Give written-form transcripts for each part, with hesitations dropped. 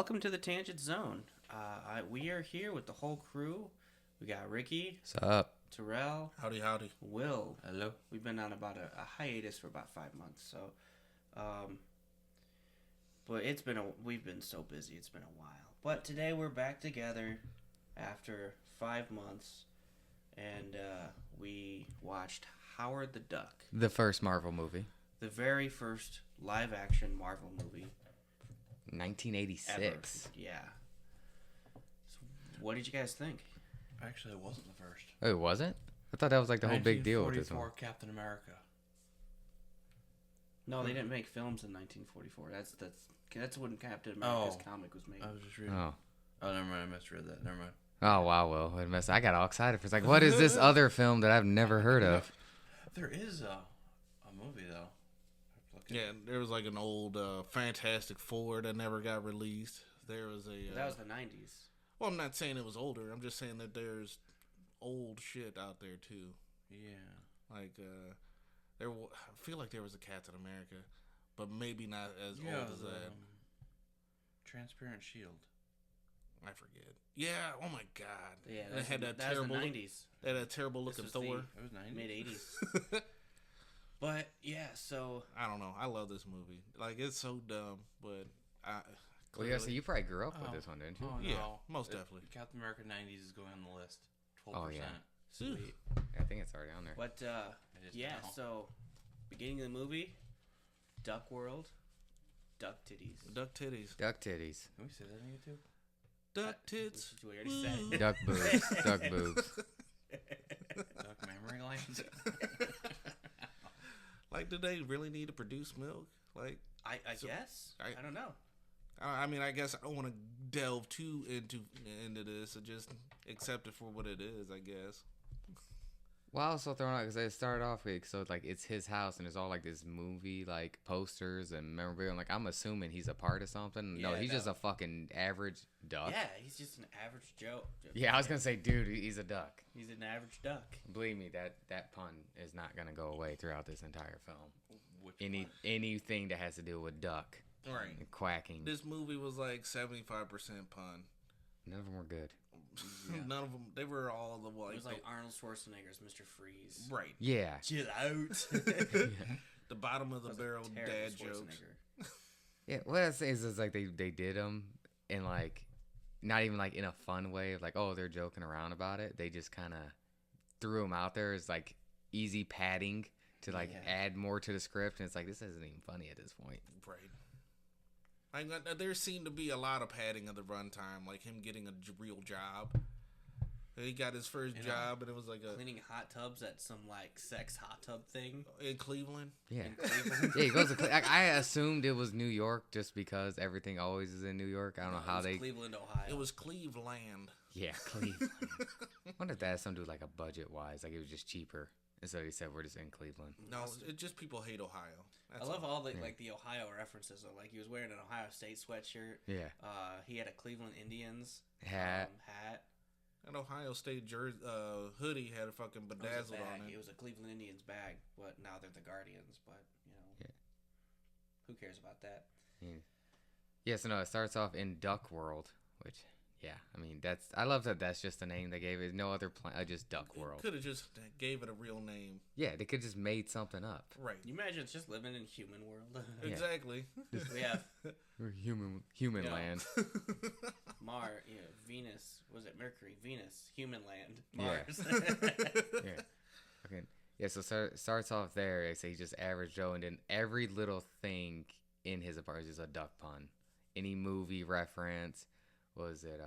welcome to the Tangent Zone. We are here with the whole crew. We got Ricky, What's up? Terrell, Howdy, howdy. Will. Hello. We've been on about a hiatus for about 5 months, so, but we've been so busy. It's been a while. But today we're back together after 5 months, and we watched Howard the Duck, The first Marvel movie. the very first live-action Marvel movie 1986. ever. Yeah. So what did you guys think? Actually, it wasn't the first. Oh, it wasn't? I thought that was like the whole big deal with this one. 1944 Captain America. No, they didn't make films in 1944. That's when Captain America's comic was made. I was just reading. Oh. Oh, never mind. I misread that. Never mind. Oh, wow, Will. I got all excited. It's like, what is this other film that I've never heard of? There is a movie, though. Yeah, there was like an old Fantastic Four that never got released. There was a... That was the 90s. Well, I'm not saying it was older. I'm just saying that there's old shit out there, too. Yeah. Like, I feel like there was a Captain America, but maybe not as old as that. Transparent Shield. I forget. Yeah, oh my God. Yeah, And it had that terrible, was the 90s. They had that terrible looking was Thor. It was 90s. Mid-80s. But, yeah, so... I don't know. I love this movie. Like, it's so dumb, but Well, yeah, so you probably grew up with this one, didn't you? Oh, no. Yeah, most definitely. Captain America 90s is going on the list. 12%. Oh, yeah. Sweet. I think it's already on there. But, It is yeah, now. so... Beginning of the movie, Duck World, Duck Titties. Duck titties. Duck titties. Can we say that on YouTube? Duck tits. Which we already said. Duck boobs. Duck boobs. Duck Memory Lane? Like, do they really need to produce milk? Like, I guess. I don't know. I mean, I guess I don't want to delve too into this and just accept it for what it is, I guess. Well, I also thrown out because it started off with, so like it's his house and it's all like this movie like posters and memorabilia. I'm like, I'm assuming he's a part of something. No, Yeah, he's no. just a fucking average duck. Yeah, he's just an average Joe. Yeah, I was gonna say, dude, he's a duck. He's an average duck. Believe me, that pun is not gonna go away throughout this entire film. Which Anything that has to do with duck Right. and quacking, This movie was like 75% pun. none of them were good. Yeah. None of them. They were all the It was like Arnold Schwarzenegger's Mr. Freeze. right. Yeah, Chill out. The bottom of the That was a barrel terrible dad jokes. Schwarzenegger. yeah. What I say is like they did them in like not even like in a fun way of like, oh, they're joking around about it. They just kind of threw them out there as like easy padding to like Yeah. add more to the script, and it's like this isn't even funny at this point. Right. There seemed to be a lot of padding of the runtime, like him getting a real job. He got his first You know, job, and it was like Cleaning hot tubs at some like sex hot tub thing. in Cleveland. Yeah. In Cleveland. Yeah, he goes to. I assumed it was New York just because everything always is in New York. I don't know It how was they. Cleveland, Ohio. It was Cleveland. Yeah, Cleveland. I wonder if that has something to do with like a budget wise, like it was just cheaper. And so he said we're just in Cleveland. No, it just people hate Ohio. I That's love all the Yeah. like the Ohio references. So, like he was wearing an Ohio State sweatshirt. Yeah, He had a Cleveland Indians hat. hat. An Ohio State jersey hoodie had a fucking It was a bedazzled bag. on It it. was a Cleveland Indians bag, but now they're the Guardians. But you know, Yeah. who cares about that? Yeah, so no, it starts off in Duck World, which yeah, I mean I love that that's just the name they gave it. No other just Duck World. Could have just gave it a real name. Yeah, they could just made something up. Right. You imagine it's just living in human world. Yeah. Exactly. We have We're human Yeah. land. Venus. Was it Mercury? Venus, human land, Yeah. Mars. Yeah. Okay. Yeah, so starts off there. They say just average Joe, and then every little thing in his apartment is a duck pun. Any movie reference. Was it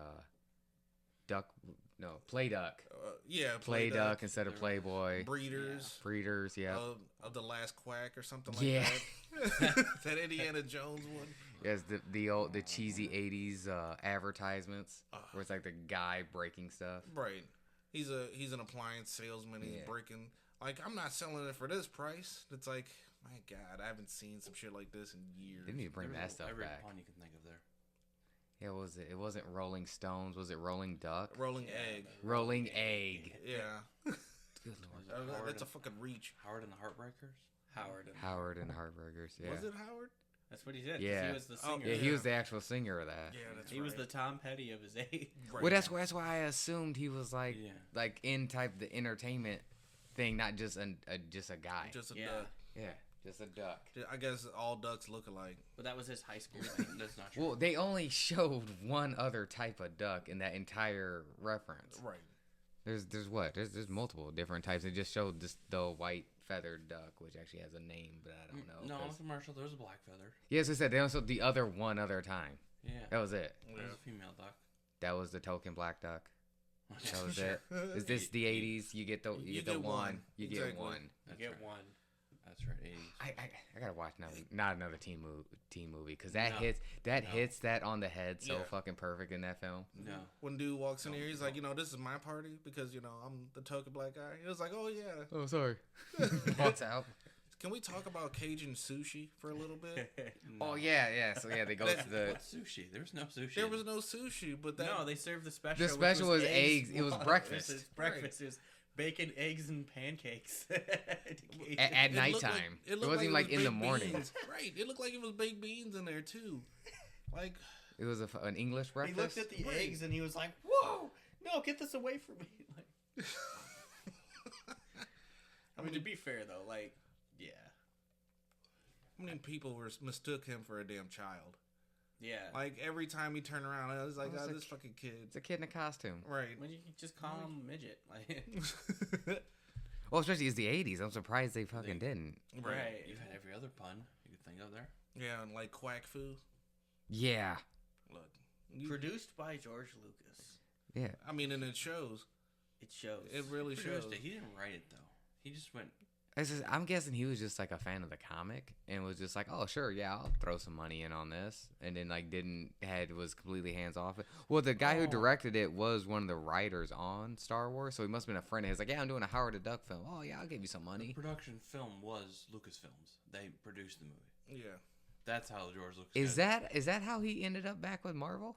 duck? No, play duck. Yeah. Play duck instead of Playboy. Breeders. Breeders, yeah. Of the Last Quack or something like Yeah. that. That Indiana Jones one. Yes, the cheesy '80s advertisements where it's like the guy breaking stuff. Right. He's an appliance salesman. He's Yeah. breaking. Like, I'm not selling it for this price. It's like, my God, I haven't seen some shit like this in years. They need to bring that stuff every back. pun you can think of there. Yeah, what was it? It wasn't Rolling Stones. Was it Rolling Duck? Rolling Yeah, egg. Rolling Egg. Yeah. Good Lord. That's a fucking reach. Howard and the Heartbreakers? Howard. Howard and the Heartbreakers. Yeah. Was it Howard? That's what he did. 'Cause Yeah. he was the Oh, singer. Yeah, he Yeah. was the actual singer of that. Yeah, that's He right. was the Tom Petty of his age. Right. Well, that's why I assumed he was like Yeah. like in type the entertainment thing, not just just a guy. Just a Yeah. duck. Yeah, just a duck. I guess all ducks look alike. But that was his high school thing. That's not true. Well, they only showed one other type of duck in that entire reference. Right. There's multiple different types. They just showed just the white feathered duck, which actually has a name, but I don't know. No, on 'cause- the commercial, there was a black feather. Yes, I said they also the other one other time. Yeah. That was it. There was a female duck. That was the token black duck. That was Sure. it. Is this the 80s? You get the You get the get one. one. You get Exactly. one. You That's get right. one. That's right. 80s. I gotta watch not another teen movie because that No. hits that on the head so Yeah. fucking perfect in that film. No. When dude walks in No, here, he's no. like, this is my party because I'm the token black guy. It was like, oh yeah. Oh, sorry. Walks out. Can we talk about Cajun sushi for a little bit? Oh yeah. So yeah, they go to the What sushi? There was no sushi. There was no sushi, but that No, they served the special. The which special was eggs. It was Well, breakfast. It was breakfast. It was bacon, eggs, and pancakes. at it looked nighttime. It looked wasn't even was like in the baked morning. beans. Right. It looked like it was baked beans in there too. Like It was an English He breakfast. looked at the Right. eggs and he was like, "Whoa, no, get this away from me!" Like, I mean, to be fair though, like, yeah, how many people mistook him for a damn child? yeah. Like every time he turned around, I was like, Oh, it's a this ki- fucking kid. It's a kid in a costume. Right. When you can just call him midget, like, Well, especially it's the 80s. I'm surprised they fucking didn't. right? You've had every other pun you could think of there. Yeah, and like quack foo. Yeah. Look. Produced by George Lucas. Yeah. I mean, and it shows. It shows. It really shows. Produced it. He didn't write it though. He just went. I'm guessing he was just like a fan of the comic and was just like, oh sure, yeah, I'll throw some money in on this, and then like was completely hands off it. Well, the guy who Oh. directed it was one of the writers on Star Wars, so he must have been a friend of his. Like, yeah, I'm doing a Howard the Duck film. Oh yeah, I'll give you some The money. production film was Lucasfilms. They produced the movie. Yeah. That's how George Lucas. Is got it. that how he ended up back with Marvel?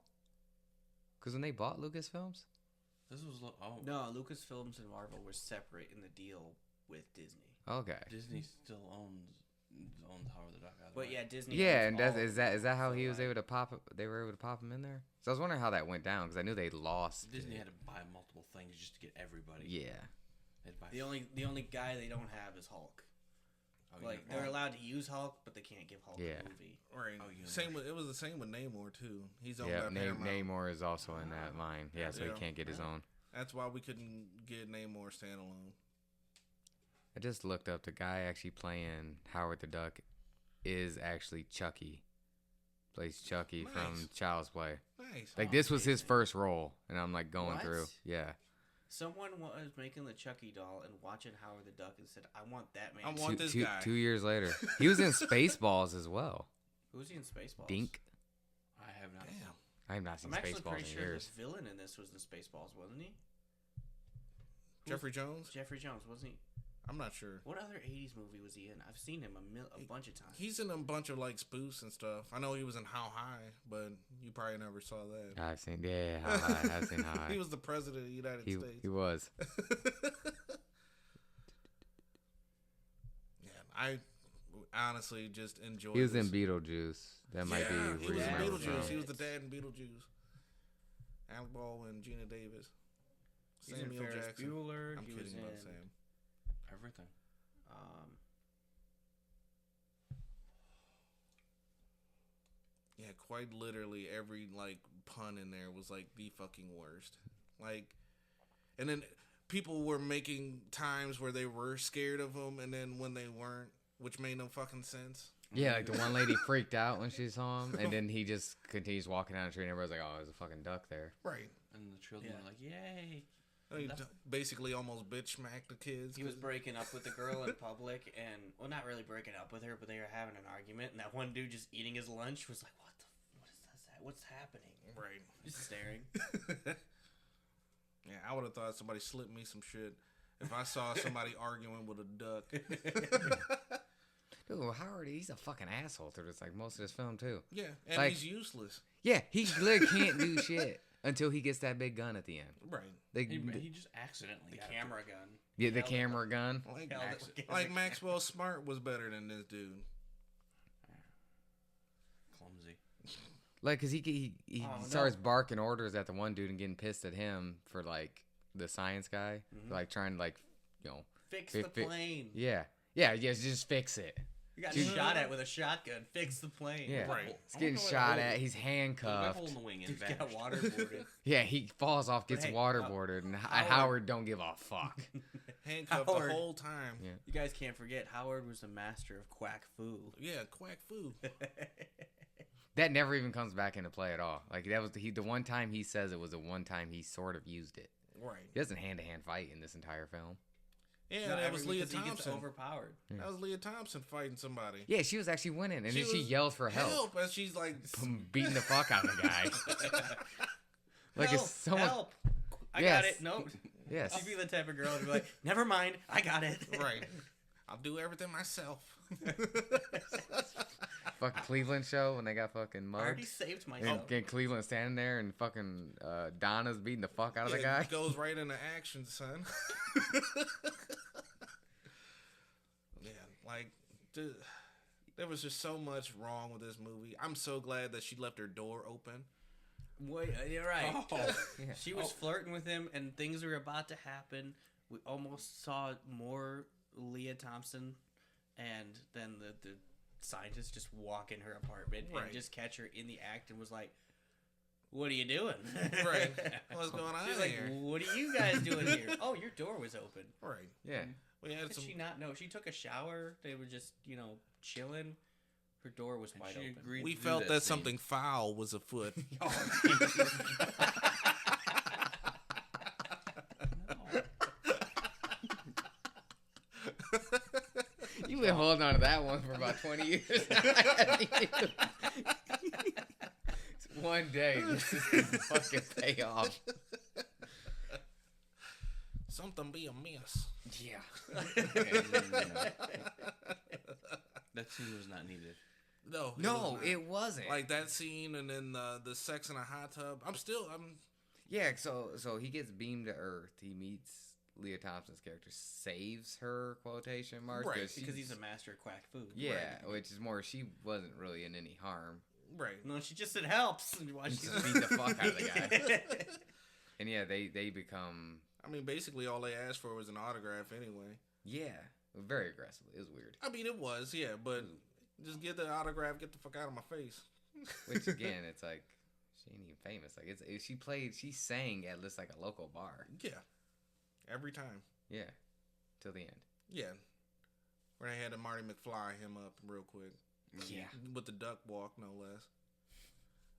Because when they bought Lucasfilms, This was No, Lucasfilms and Marvel were separate in the deal with Disney. okay. Disney still owns Howard the Duck. But yeah, Disney. Yeah, owns and all is of that how so, he was like, able to pop? They were able to pop him in there. So I was wondering how that went down because I knew they lost. Disney it. had to buy multiple things just to get everybody. Yeah. They had to buy The only guy they don't have is Hulk. Oh, Like yeah. they're allowed to use Hulk, but they can't give Hulk Yeah. a movie. Right. Oh, you Same with it was the same with Namor too. He's on Yeah, that Paramount. Namor is also in that line. Yeah, so Yeah. he can't get his own. That's why we couldn't get Namor standalone. I just looked up the guy actually playing Howard the Duck is actually Chucky. Plays Chucky from Nice. Child's Play. Nice. Like Oh, this was his amazing. first role, and I'm like going What? through. Yeah. Someone was making the Chucky doll and watching Howard the Duck and said, "I want that man." I want this guy. 2 years later, he was in Spaceballs as well. Who's he in Spaceballs? Dink. I have not. Damn. I have not seen I'm actually Spaceballs pretty in sure years. the villain in this was the Spaceballs, wasn't he? Jeffrey Jones? Jeffrey Jones, wasn't he? I'm not sure. What other '80s movie was he in? I've seen him a bunch of times. He's in a bunch of like spoofs and stuff. I know he was in How High, but you probably never saw that. I've seen I've seen High. He was the president of the United States. He was. Yeah, I honestly just enjoyed. He was this. in Beetlejuice. That might be Yeah, where he you was in remember Beetlejuice. from. He was the dad in Beetlejuice. Alec Baldwin, Gina Davis, He's in Samuel Ferris Jackson. Bueller. I'm he kidding was about in. Sam. Everything. Yeah, quite literally every like pun in there was like the fucking worst. Like, and then people were making times where they were scared of him, and then when they weren't, which made no fucking sense. Yeah, like the one lady freaked out when she saw him, and then he just continues walking down the street, and everybody's like, "Oh, there's a fucking duck there." Right. And the children Yeah. were like, "Yay!" He basically almost bitch smacked the kids. He was breaking up with the girl in public, and well, not really breaking up with her, but they were having an argument. And that one dude just eating his lunch was like, "What is that? What's happening?" right. Just staring. Yeah, I would have thought somebody slipped me some shit if I saw somebody arguing with a duck. Dude, Howard, he's a fucking asshole through this, like most of this film too. Yeah, and Like- he's useless. Yeah, he literally can't do shit until he gets that big gun at the end. Right. They, He just accidentally The got it. camera gun. yeah, the held it. camera gun. Like, Held it Max, against like the Maxwell Smart was better than this dude. Like, cause he Oh, no. starts barking orders at the one dude and getting pissed at him for like the science guy, for, like trying to like, you know, Fix fi- the fi- plane. yeah, just fix it. You got Dude. shot at with a shotgun. Fix the plane. Yeah, Right. he's getting shot at. He's handcuffed. Hole in the wing and Dude got vanished. waterboarded. Yeah, he falls off, gets But hey, waterboarded, and Howard- Howard don't give a fuck. Handcuffed Howard. the whole time. Yeah. You guys can't forget Howard was a master of quack fu. Yeah, quack foo. That never even comes back into play at all. Like that was the one time he says it was the one time he sort of used it. Right. He doesn't hand-to-hand fight in this entire film. Yeah, Not that ever, was Leah because he gets Thompson. overpowered. That was Leah Thompson fighting somebody. Yeah, she was actually winning, and then she was- yells for help. As she's like, Beating the fuck out of the guy. Like help, it's someone. help! I Yes. got it. No, Yes. she'd be the type of girl to be like, "Never mind, I got it." right. I'll do everything myself. Fucking Cleveland show when they got fucking I mugged. already saved And, myself. and Cleveland standing there and fucking Donna's beating the fuck out of the Yeah, guy. it goes right into action, son. Yeah, like, dude, there was just so much wrong with this movie. I'm so glad that she left her door open. Wait, you're right. Oh. Yeah. She was flirting with him, and things were about to happen. We almost saw more Leah Thompson, and then the scientist just walk in her apartment Right. and just catch her in the act, and was like, "What are you doing?" Right. What's going on She was like, here? "What are you guys doing here?" "Oh, your door was open." Right. Yeah. We had Did some. she not know? She took a shower. They were just, chilling. Her door was wide She open. agreed We to do felt that scene. something foul was afoot. Oh, You've been holding on to that one for about 20 years. One day, this is gonna fucking pay off. Something be amiss. Yeah. That scene was not needed. No. No, was not. it wasn't. Like that scene and then the sex in a hot tub. I'm Yeah, so he gets beamed to Earth. He meets Leah Thompson's character, saves her quotation marks, Right, because he's a master of quack food. yeah, which is more she wasn't really in any harm. right. No, she just said helps. And watch She just beat the fuck out of the guy. And yeah, they become I mean, basically all they asked for was an autograph anyway. very aggressive. It was weird. I mean, it was, yeah, but just get the autograph, get the fuck out of my face. Which again, it's like she ain't even famous. Like she sang at least like a local bar. Yeah. Every time. Yeah, till the end. Yeah. Where they had to Marty McFly him up real quick. Yeah, With the duck walk, no less.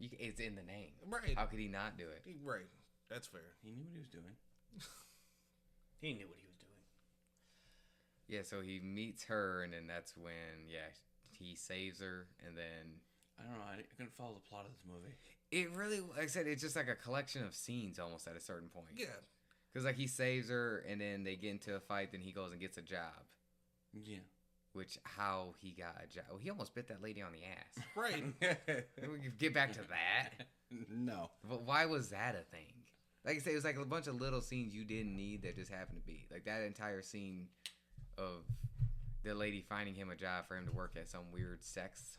it's in the name. Right. How could he not do it? Right. That's fair. He knew what he was doing. He knew what he was doing. Yeah, so he meets her, and then that's when he saves her, and then I don't know. I couldn't follow the plot of this movie. it really, like I said, it's just like a collection of scenes almost at a certain point. Yeah. Because like he saves her, and then they get into a fight. Then he goes and gets a job. Yeah. Which how he got a job? He almost bit that lady on the ass. Right. We can get back to that. No. But why was that a thing? Like I say, it was like a bunch of little scenes you didn't need that just happened to be. Like that entire scene of the lady finding him a job for him to work at some weird sex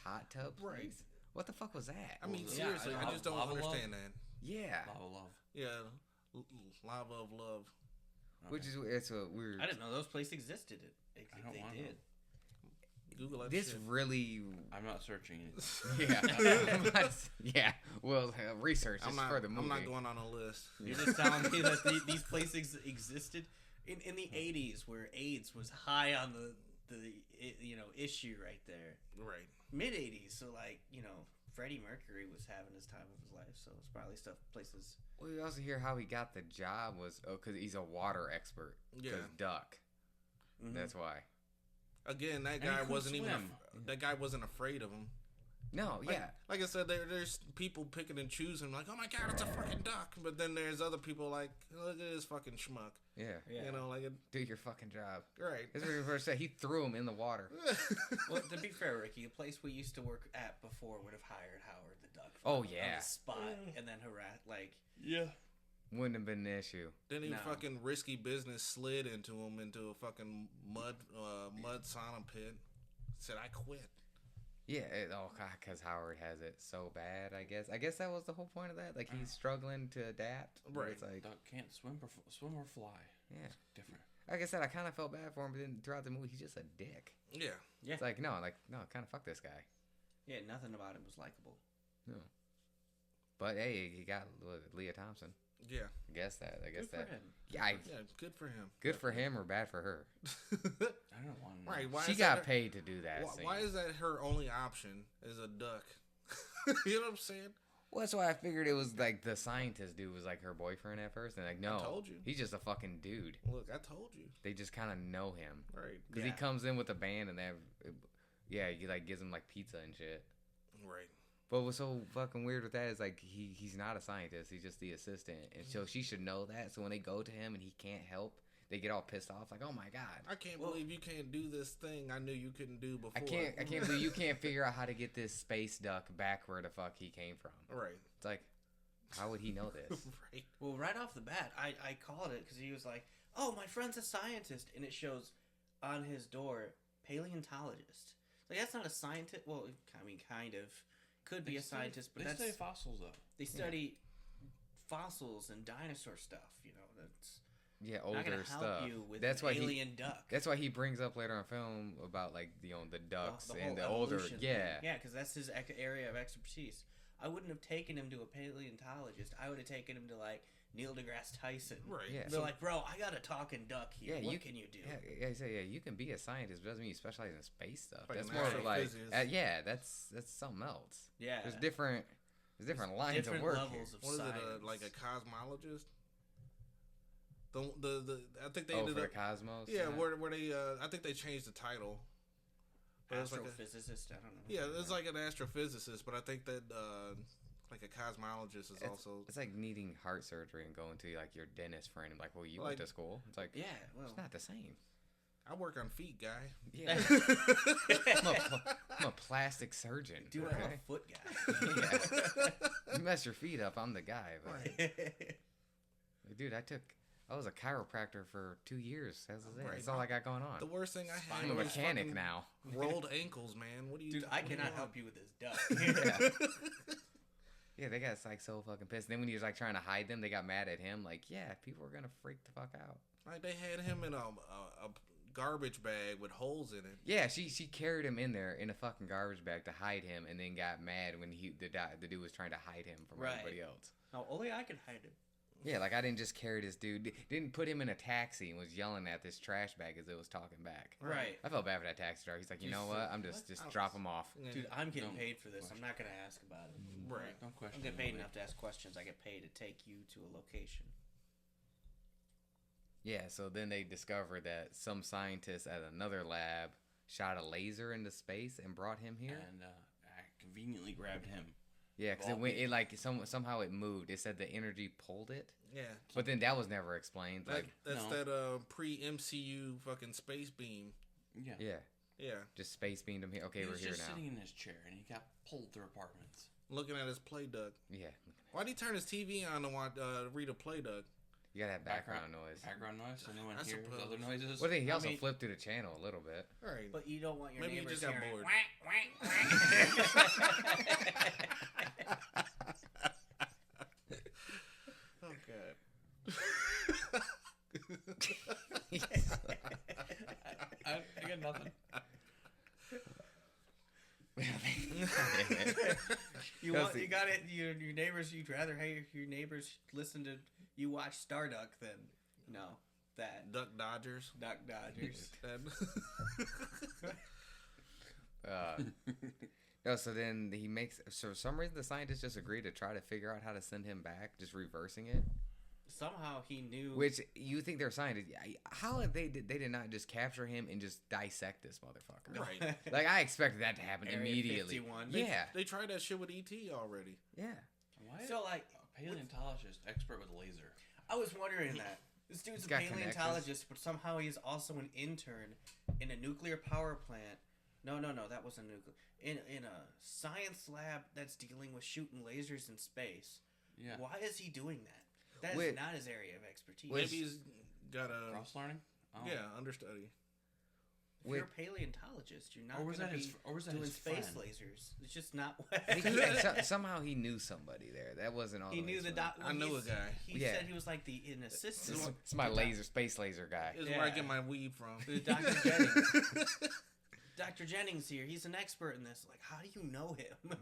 hot tub place. Right. What the fuck was that? I mean, Yeah, seriously, I just don't Lava Love? understand that. Yeah. Lava Love. Yeah. Lava of love. Which is it's a weird. I didn't know those places existed. I don't They want did. to. Google that This shit. really. I'm not searching it. Yeah. Yeah. Well, research is for the movie. I'm not going on a list. You're just telling me that these places existed in the 80s, where AIDS was high on the issue right there. Right. Mid 80s, so Freddie Mercury was having his time of his life, so it's probably places. Well, you also hear how he got the job was because he's a water expert. Yeah. Because duck. Mhm. That's why. Again, that And he guy couldn't wasn't even. swim. That guy wasn't afraid of him. No, Like, yeah. Like I said, there's people picking and choosing, like, oh my god, it's a fucking duck. But then there's other people like, look at this fucking schmuck. Yeah. Yeah. You know, like, Do your fucking job. right. That's what he first said. He threw him in the water. Well, to be fair, Ricky, the place we used to work at before would have hired Howard the Duck. Oh, on yeah. the spot, and then Yeah. Wouldn't have been an issue. Then he No. fucking risky business slid into him into a fucking mud sauna pit. Said, I quit. Yeah, because Howard has it so bad. I guess that was the whole point of that. Like he's struggling to adapt. Right. It's like Duck can't swim or fly. yeah. Different. Like I said, I kind of felt bad for him, but then throughout the movie, he's just a dick. Yeah. Yeah. It's like no, kind of fuck this guy. Yeah, nothing about him was likable. No. But hey, he got Leah Thompson. Yeah. I guess that. Good for him. Yeah, Yeah. Good for him. good for him or bad for her. I don't want to know. Right. Why She is got that paid to do that. Why, scene. why is that her only option? Is a duck. You know what I'm saying? Well, that's why I figured it was like the scientist dude was like her boyfriend at first, and like no, told you. he's just a fucking dude. Look, I told you. They just kind of know him Right. because he comes in with a band and they have, he like gives him like pizza and shit. Right. But what's so fucking weird with that is like he's not a scientist, he's just the assistant, and so she should know that. So when they go to him and he can't help, they get all pissed off like, oh my god, I can't believe you can't do this thing I knew you couldn't do before. I can't believe you can't figure out how to get this space duck back where the fuck he came from. Right. It's like, how would he know this? Right. Well, right off the bat, I called it because he was like, "Oh, my friend's a scientist," and it shows on his door, paleontologist. Like that's not a scientist. Well, I mean, kind of could be a scientist, but they that's study fossils though. they study fossils and dinosaur stuff. You know, that's Yeah, not older gonna help stuff. you with That's an why alien duck. That's why he brings up later on film about like the ducks The and the whole older. evolution Yeah. thing. Yeah, because that's his area of expertise. I wouldn't have taken him to a paleontologist. I would have taken him to like Neil deGrasse Tyson. Right. Yeah. They're like, bro, I got a talking duck here. Yeah, What can you do? Yeah, yeah, you can be a scientist, but doesn't mean you specialize in space stuff. Like That's an more of like, astrophysicist. that's something else. Yeah. There's different lines different of work levels here. of What is science. it? Like a cosmologist? The I think they Oh, ended for up. the cosmos. Yeah, where they I think they changed the title. But it's like a, Astrophysicist, I don't know. yeah, it's like an astrophysicist, but I think that like a cosmologist is It's, also it's like needing heart surgery and going to like your dentist friend and like, well, you went Like- to school. It's like, Yeah, well, it's not the same. I work on feet, guy. Yeah, I'm a plastic surgeon. dude, okay? I'm a foot guy. Yeah. You mess your feet up, I'm the guy. But, like, dude, I was a chiropractor for 2 years. That's it. Right. That's all I got going on. The worst thing I had I'm a was mechanic fucking now. rolled ankles, man. What do you? Dude, I what do you cannot want? help you with this duck. Yeah. Yeah, they got like so fucking pissed. Then when he was like trying to hide them, they got mad at him. Like, yeah, people are gonna freak the fuck out. Like they had him in a garbage bag with holes in it. Yeah, she carried him in there in a fucking garbage bag to hide him, and then got mad when the dude was trying to hide him from Right. everybody else. No, only I can hide it. Yeah, like I didn't just carry this dude. Didn't put him in a taxi and was yelling at this trash bag as it was talking back. Right. I felt bad for that taxi driver. He's like, you know what? I'm just drop him off. Yeah. Dude, I'm getting Don't paid for this. I'm not going to ask about it. Right. Don't question. I'm getting the paid movie. enough to ask questions. I get paid to take you to a location. Yeah, so then they discovered that some scientist at another lab shot a laser into space and brought him here. And I conveniently grabbed him. Yeah, because it like somehow it moved. It said the energy pulled it, Yeah. but then that was never explained. Like, That's no. that pre MCU fucking space beam. Yeah. yeah, Yeah. just space beamed him here. Okay, He we're was here just now. sitting in his chair and he got pulled through apartments. Looking at his play duck. Yeah, Why'd he turn his TV on to watch, read a play duck? you gotta have background noise. Background noise. So no one I hears suppose. other noises. Well, then he also mean- flipped through the channel a little bit. Right. But you don't want your Maybe he neighbors just got hearing bored. Oh god. I got nothing. You That's want the- you got it. Your neighbors. You'd rather have your neighbors listen to you watch Starduck than that Duck Dodgers. Duck Dodgers. That- No, so then he makes. So for some reason, the scientists just agree to try to figure out how to send him back, just reversing it. Somehow he knew. Which you think they're scientists? How have they did not just capture him and just dissect this motherfucker? Right. Like I expected that to happen Area immediately. 51. Yeah, They tried that shit with ET already. yeah. Why? So like, A paleontologist, expert with laser. I was wondering that. This dude's He's a got paleontologist, but somehow he's also an intern in a nuclear power plant. No, that wasn't nuclear. In a science lab that's dealing with shooting lasers in space. Yeah. Why is he doing that? That is Wait. not his area of expertise. Maybe he's got a Cross learning. Oh. yeah understudy. If you're a paleontologist, you're not Or was going to that be his? Or was that doing his space friend? lasers. It's just not. Somehow he knew somebody there. That wasn't all. He knew the doc. I know a guy. He Yeah. said he was like an assistant. It's my space laser guy. Is where I get my weed from. Dr. Jennings. Dr. Jennings here. He's an expert in this. Like, how do you know him?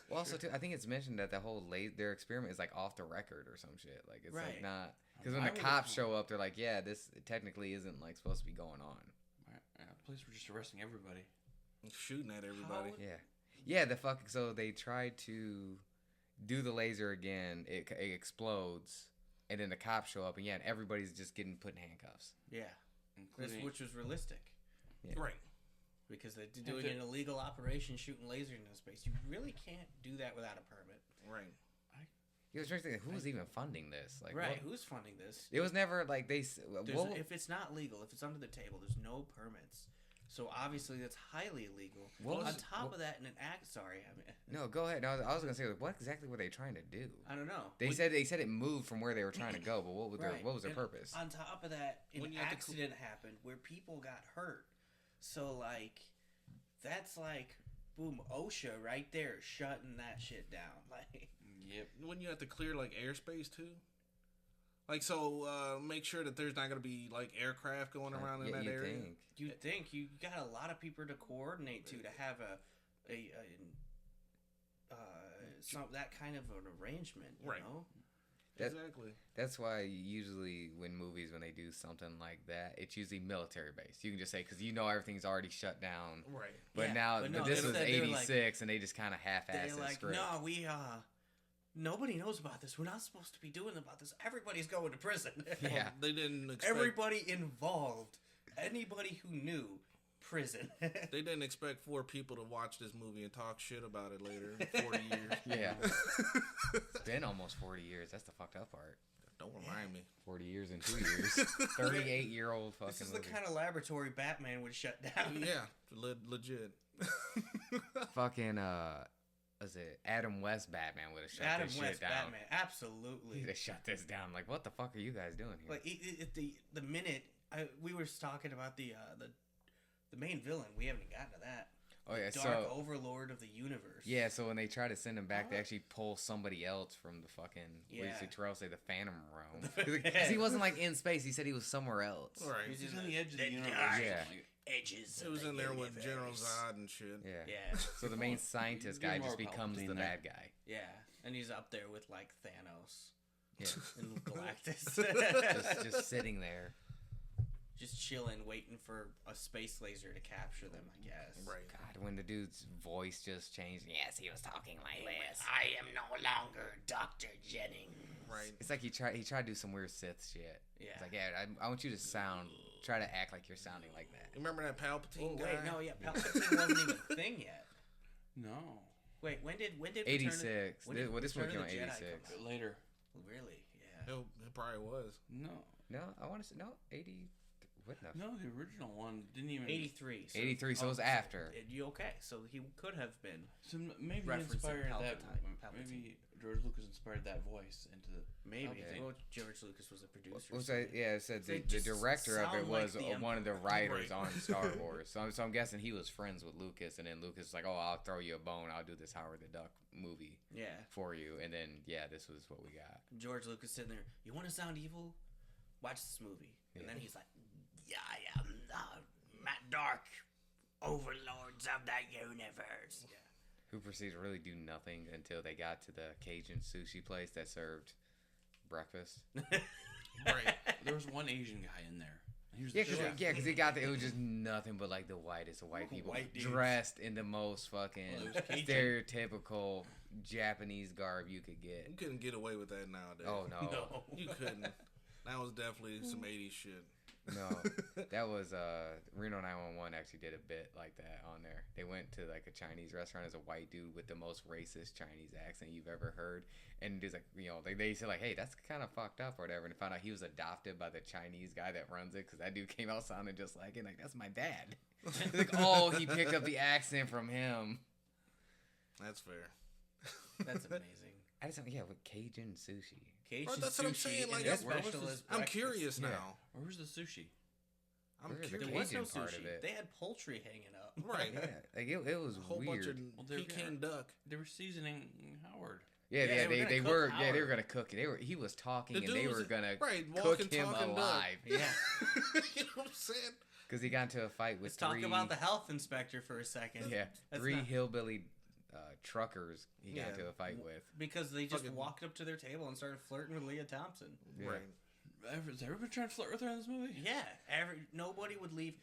Well, also too, I think it's mentioned that the whole their experiment is like off the record or some shit. Like it's like Right. not because when I the would've cops thought- show up, they're like, yeah, this technically isn't like supposed to be going on. Police were just arresting everybody. Shooting at everybody. Yeah, the fuck. So they tried to do the laser again. It explodes, and then the cops show up, and and everybody's just getting put in handcuffs. Yeah. Including, Which was realistic. Yeah. Right. Because they're doing an illegal operation, shooting lasers into space. You really can't do that without a permit. Right. He was trying to think, who was even funding this? Like, Right. what? Who's funding this? It was never like they. If it's not legal, if it's under the table, there's no permits. So obviously that's highly illegal. What was On it- top of that, in an act, sorry, I mean, No, go ahead. No, I was gonna say, like, what exactly were they trying to do? I don't know. They said it moved from where they were trying to go, but what was Right. their And purpose? On top of that, When an you have to accident happened where people got hurt. So like, that's like, boom, OSHA right there, shutting that shit down. Like, yep. Wouldn't you have to clear like airspace too? Like so, make sure that there's not gonna be like aircraft going around in Yeah, that you area. think. you think you got a lot of people to coordinate to have that kind of an arrangement, you Right. know? That- Exactly. That's why usually when they do something like that, it's usually military based. You can just say because everything's already shut down. Right. But Yeah, but no, this was they were like- '86, and they just kind of half-assed They're the like, script. no, we nobody knows about this. We're not supposed to be doing about this. Everybody's going to prison. Yeah. They didn't expect. Everybody involved, anybody who knew, prison. They didn't expect 4 people to watch this movie and talk shit about it later in 40 years. Yeah. It's been almost 40 years. That's the fucked up part. Don't remind me. 40 years and 2 years. 38-year-old fucking This is the movie. kind of laboratory Batman would shut down. Yeah, legit. Fucking was it Adam West Batman would have shut Adam this West shit down. Batman, absolutely. He'd have shut this down. Like, what the fuck are you guys doing here? Like the minute we were talking about the main villain, we haven't gotten to that. Oh yeah, Dark Overlord of the universe. yeah. So when they try to send him back, they actually pull somebody else from the fucking. What Yeah. did Terrell say? The Phantom Realm. Because he wasn't like in space. He said he was somewhere else. Right. He's on the edge of the the universe. dark Yeah. Like, edges. It of was the in there with universe. General Zod and shit. Yeah. Yeah, So the main scientist Give guy more just becomes Palpatine the there. bad guy. yeah, and he's up there with like Thanos Yeah. and Galactus, just sitting there. just chilling, waiting for a space laser to capture them. I guess. Right. God, when the dude's voice just changed. Yes, he was talking like this. I am no longer Dr. Jennings. Right. It's like he tried to do some weird Sith shit. Yeah. It's like, yeah, I want you to try to act like you're sounding like that. Remember that Oh Palpatine wait, guy? no, yeah, Palpatine wasn't even a thing yet. no. Wait, when did 86. When did This one Return came of out the Jedi 86. come out? Later. Really? Yeah. It probably was. No. No, I want to say, no, 80. What the? No, the original one didn't even. 83. 83, so it was after. You okay? So he could have been. So maybe Referencing inspired that. Palpatine. Maybe George Lucas inspired that voice into the. Maybe. Okay. Well, George Lucas was a producer. What was so I, yeah, it said They the just director of it sound like was the one of the Emperor. writers Right. on Star Wars. So I'm guessing he was friends with Lucas, and then Lucas was like, "Oh, I'll throw you a bone. I'll do this Howard the Duck movie yeah. for you." And then yeah, this was what we got. George Lucas sitting there. You want to sound evil? Watch this movie. And Yeah. then he's like, "Yeah, I am the dark overlords of the universe." Yeah. Who proceeded to really do nothing until they got to the Cajun sushi place that served breakfast. Right. There was one Asian guy in there. He was Yeah, the because chef. he got there. It was just nothing but like the whitest of white people White dudes. dressed in the most fucking Well, it was Cajun. stereotypical Japanese garb you could get. You couldn't get away with that nowadays. Oh no, No. You couldn't. That was definitely some 80s shit. no, that was Reno 911 actually did a bit like that on there. They went to like a Chinese restaurant as a white dude with the most racist Chinese accent you've ever heard, and dude's like, they said like, hey, that's kind of fucked up or whatever, and found out he was adopted by the Chinese guy that runs it because that dude came out sounding just like it, like that's my dad. He's like, oh, he picked up the accent from him. That's fair. That's amazing. I just with Cajun sushi. Cajun Bro, that's what I'm sushi saying, like, and that's- special where was as I'm breakfast. curious Yeah. now. Where was the sushi? I'm Where's the curious. There was no Cajun part sushi. of it? They had poultry hanging up. Right. Yeah, like it was A whole weird. bunch of Well, they're Peking duck. They were seasoning Howard. Yeah, Yeah, they they were were gonna cook they Howard. were gonna cook it. He was talking The and dude they was- were gonna right, cook walking, him talking duck. alive. Yeah. You know what I'm saying? Because he got into a fight with Let's talk three. about the health inspector for a second. Yeah, That's three not- truckers truckers he got Yeah. into a fight with. Because they just Fucking- walked up to their table and started flirting with Leah Thompson. Yeah. Right. Has everybody trying to flirt with her in this movie? Yeah, nobody would leave.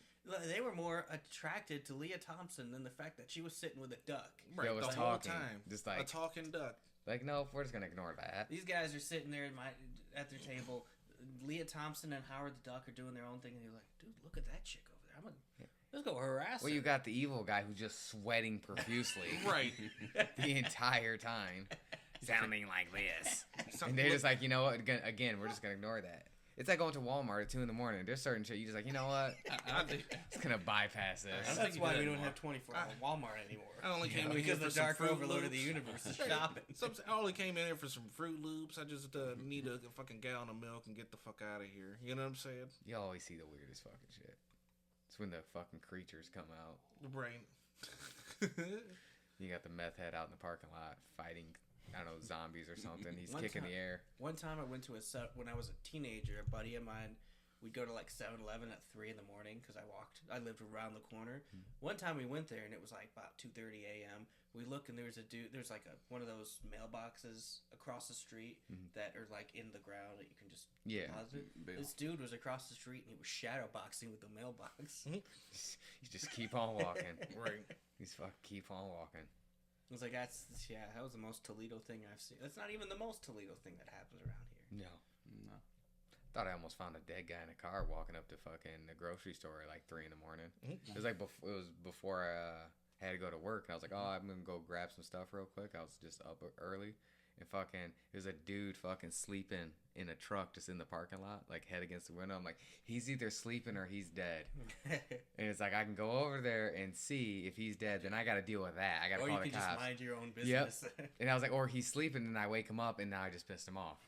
They were more attracted to Leah Thompson than the fact that she was sitting with a duck. Right. was the whole talking, time. just a like- talking duck. Like, no, we're just gonna ignore that. These guys are sitting there at their table. Leah Thompson and Howard the Duck are doing their own thing, and you're like, dude, look at that chick over there. Let's go harass Well, her. you got the evil guy who's just sweating profusely Right. the entire time, sounding like this. Some- And they're just like, you know what? Again, we're just gonna ignore that. It's like going to Walmart at 2 a.m. There's certain shit you just like, you know what? I don't think. Just gonna bypass I this. don't That's think you why do we that don't have anymore. 24-hour Walmart anymore. I only came in here Because for the some dark Fruit overload of the Loops. universe is Right. shopping. I only came in here for some Fruit Loops. I just need a fucking gallon of milk and get the fuck out of here. You know what I'm saying? You always see the weirdest fucking shit. It's when the fucking creatures come out. Right. You got the meth head out in the parking lot fighting, I don't know, zombies or something. He's One kicking time- the air. One time I went to a set when I was a teenager. A buddy of mine, we'd go to like 7-Eleven at 3 in the morning because I lived around the corner. One time we went there and it was like about 2:30 a.m. We look and there's a dude. There's like one of those mailboxes across the street that are like in the ground that you can just Yeah. deposit. Big This dude was across the street and he was shadow boxing with the mailbox. You just keep on walking. Right. He's keep on walking. I was like, that was the most Toledo thing I've seen. That's not even the most Toledo thing that happens around here. No. No. Thought I almost found a dead guy in a car walking up to fucking the grocery store at like 3 in the morning. It was like it was before I had to go to work. And I was like, oh, I'm gonna go grab some stuff real quick. I was just up early, and fucking there's a dude fucking sleeping in a truck just in the parking lot, like head against the window. I'm like, he's either sleeping or he's dead. And it's like I can go over there and see if he's dead. Then I got to deal with that. I got to Or call you the can just cops. mind your own business. And I was like, or he's sleeping, and I wake him up, and now I just pissed him off.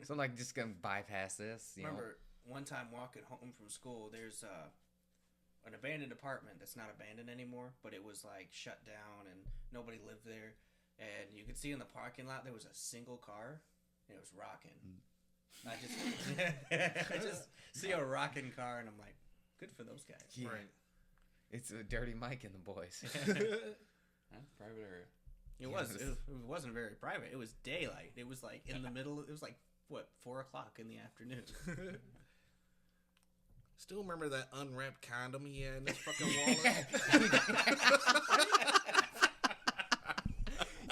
So I'm like, just gonna bypass this. You Remember, one time walking home from school, there's an abandoned apartment that's not abandoned anymore, but it was like shut down and nobody lived there. And you could see in the parking lot there was a single car, and it was rocking. I just see a rocking car, and I'm like, good for those guys. Yeah. Right. It's a dirty Mike and the boys. That's a private area. It wasn't very private. It was daylight. It was like in the middle. It was like what 4 o'clock in the afternoon. Still remember that unwrapped condom he had in his fucking wallet?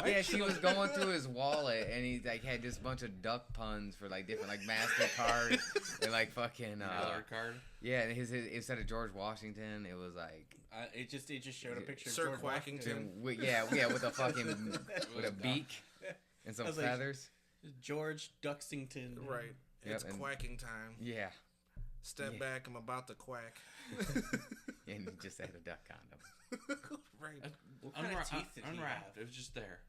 Yeah, she was going through his wallet, and he like had this bunch of duck puns for like different like MasterCard and like fucking Colored card. yeah. And his instead of George Washington, it was like It just showed a picture of Sir George Quackington. Washington. with with a fucking with a beak and some I was like- feathers. George Duxington. Right. Yep, It's and- quacking time. Yeah, Step Yeah. back, I'm about to quack. and he just had a duck condom. Right. What kind of teeth did he Unwrapped. have? It was just there.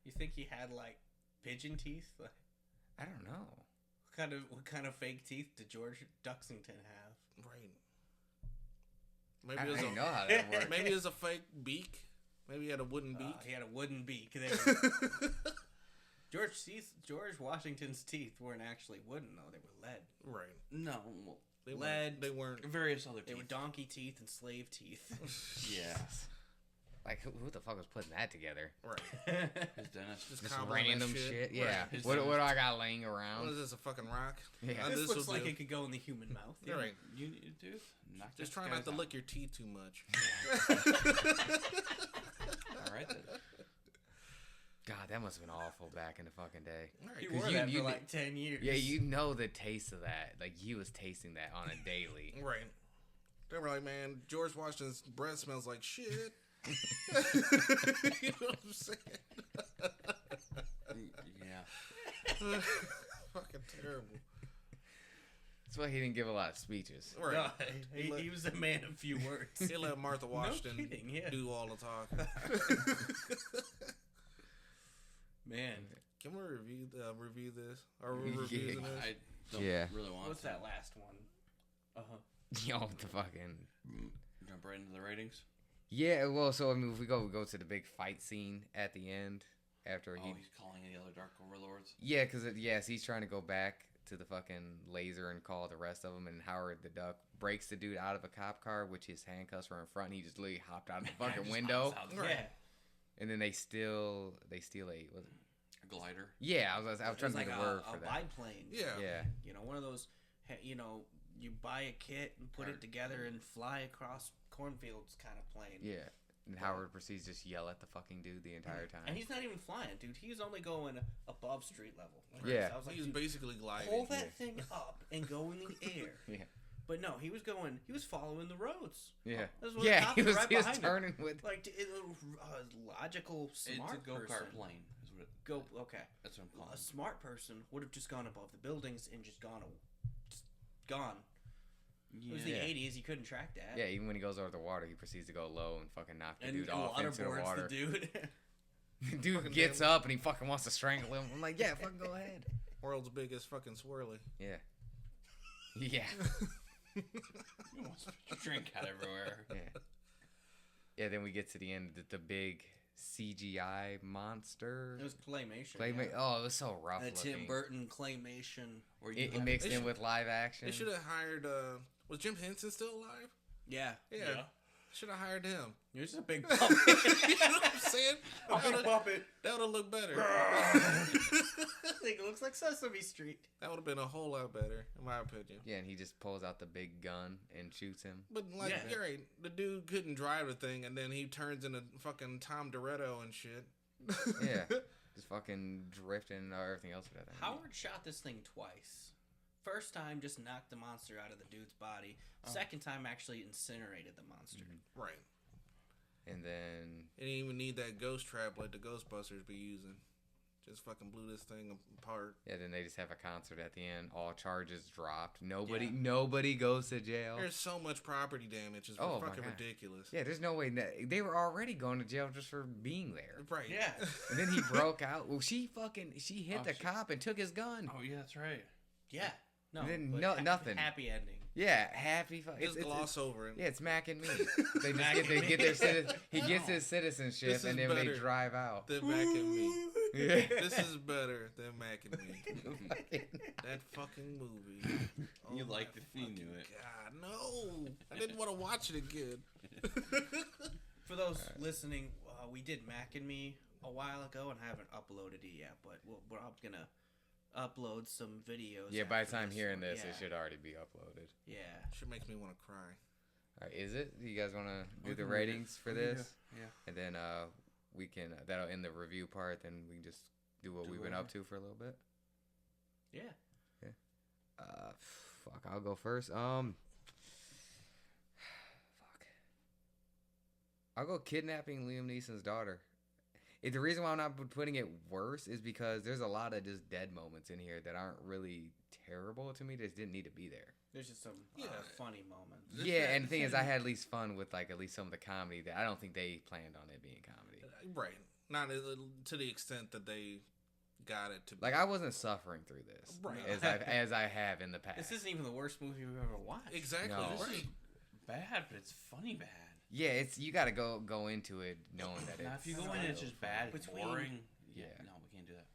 You think he had like pigeon teeth? Like, I don't know. what kind of fake teeth did George Duxington have? Right. I Maybe it was don't a know how that works. maybe it was a fake beak. Maybe he had a wooden beak. He had a wooden beak. There. George Washington's teeth weren't actually wooden though; they were lead. Right. No. Well, They Lead. Weren't, they weren't. various other They teeth. were donkey teeth and slave teeth. Yeah. Like who the fuck was putting that together? Right. His dentist. Just Just cobbling that random shit. Yeah. Right. His What dentist. do I got laying What around? is this, a fucking rock? Yeah. This looks will like do. it could go in the human mouth. You're right. You need a tooth? Knock Just this try not guy's to out. lick your teeth too much. All right then. God, that must have been awful back in the fucking day. Right. He 'Cause wore you- that you- for like 10 years. Yeah, you know the taste of that. Like he was tasting that on a daily. Right. They were like, man, George Washington's breath smells like shit. You know what I'm saying? Yeah. Fucking terrible. That's why he didn't give a lot of speeches. Right. No, he was a man of few words. He let Martha Washington kidding, yeah. do all the talk. Man, Can we review this? Are we reviewing this? I don't Yeah. really want what's to. that last one? Yo, the fucking. Jump right into the ratings. Yeah, well, so I mean, if we go to the big fight scene at the end after He's calling in the other Dark Overlords. Yeah, because yes, he's trying to go back to the fucking laser and call the rest of them, and Howard the Duck breaks the dude out of a cop car, which his handcuffs were in front, and he just literally hopped out of the fucking Just window. hops out. Yeah. And then they steal a was it? A glider. Yeah, I was trying It's to like think of the word for a that. biplane. Yeah. Yeah, You know, one of those, you buy a kit and put it together and fly across cornfields kind of plane. yeah. And Howard proceeds to just yell at the fucking dude the entire time. And he's not even flying, dude. He's only going above street level. Yeah. I was like, He's dude, basically gliding. pull that thing up and go in the air. Yeah. But no, he was following the roads. Yeah, This was a yeah. cop He was right he was behind him. turning with. Like, a logical, smart It's a go-kart person. plane. Is what Okay. that's what I'm calling A it. smart person would have just gone above the buildings and just gone. It was the Yeah. 80s. You couldn't track that. Yeah, even when he goes over the water, he proceeds to go low and fucking knock the And dude off into the waterboards water. the dude. Dude Fucking gets damn- up and he fucking wants to strangle him. I'm like, yeah, fucking go ahead. World's biggest fucking swirly. Yeah. Yeah. You almost spit your drink out everywhere. Yeah. Yeah, then we get to the end, the big CGI monster. It was claymation. Claymate. yeah. Oh, it was so rough A looking. Tim Burton claymation. Where you It mixed They in should- with live action. They should have hired. Was Jim Henson still alive? Yeah. Yeah. Should have hired him. It was just a big puppet. You know what I'm saying? a big puppet. That would have looked better. It looks like Sesame Street. That would have been a whole lot better, in my opinion. Yeah, and he just pulls out the big gun and shoots him. But like, Yeah. you're right. The dude couldn't drive the thing, and then he turns into fucking Tom Toretto and shit. Yeah. Just fucking drifting and everything else with that thing. Howard shot this thing twice. First time just knocked the monster out of the dude's body. Second time actually incinerated the monster. Right. And then He didn't even need that ghost trap like the Ghostbusters be using. Just fucking blew this thing apart. yeah, then they just have a concert at the end. All charges dropped. Nobody goes to jail. There's so much property damage. It's Oh, my fucking God. ridiculous. Yeah, there's no way that they were already going to jail just for being there. Right. Yeah. And then he broke out. Well, she hit Oh, the shit. cop and took his gun. Oh yeah, that's right. Yeah. No. And then but nothing. Happy ending. Yeah, happy. Just gloss over it. Yeah, it's Mac and me. They Mac just and get me. their he gets his citizenship, This and is then when they better. drive out. Than Mac and me. Yeah. This is better than Mac and me. That fucking movie. You my liked it, you fucking knew it. God, no. I didn't want to watch it again. For those listening, we did Mac and Me a while ago and haven't uploaded it yet, but we're gonna upload some videos. Yeah, by the after time hearing one. this, yeah. it should already be uploaded. Yeah. Shit makes me want to cry. All right, is it? Do you guys want to do We the can read it. ratings for We can do- this? Yeah. And then we can that'll end the review part. Then we can just do what Do we've been up to for a little bit. Yeah. Fuck, I'll go first. Fuck. I'll go kidnapping Liam Neeson's daughter. The reason why I'm not putting it worse is because there's a lot of just dead moments in here that aren't really terrible to me. They just didn't need to be there. There's just some funny moments. This Yeah, guy- and the thing this is, I guy- had at least fun with like at least some of the comedy that I don't think they planned on it being comedy. Right. Not to the extent that they got it to be. Like I wasn't suffering through this, Right. as I have in the past. This isn't even the worst movie we've ever watched. Exactly. No. This Right. is bad, but it's funny bad. Yeah, it's you got to go into it knowing that Now, it's. if you go in and it's just bad, it's Between- boring. Yeah. No, we can't do that.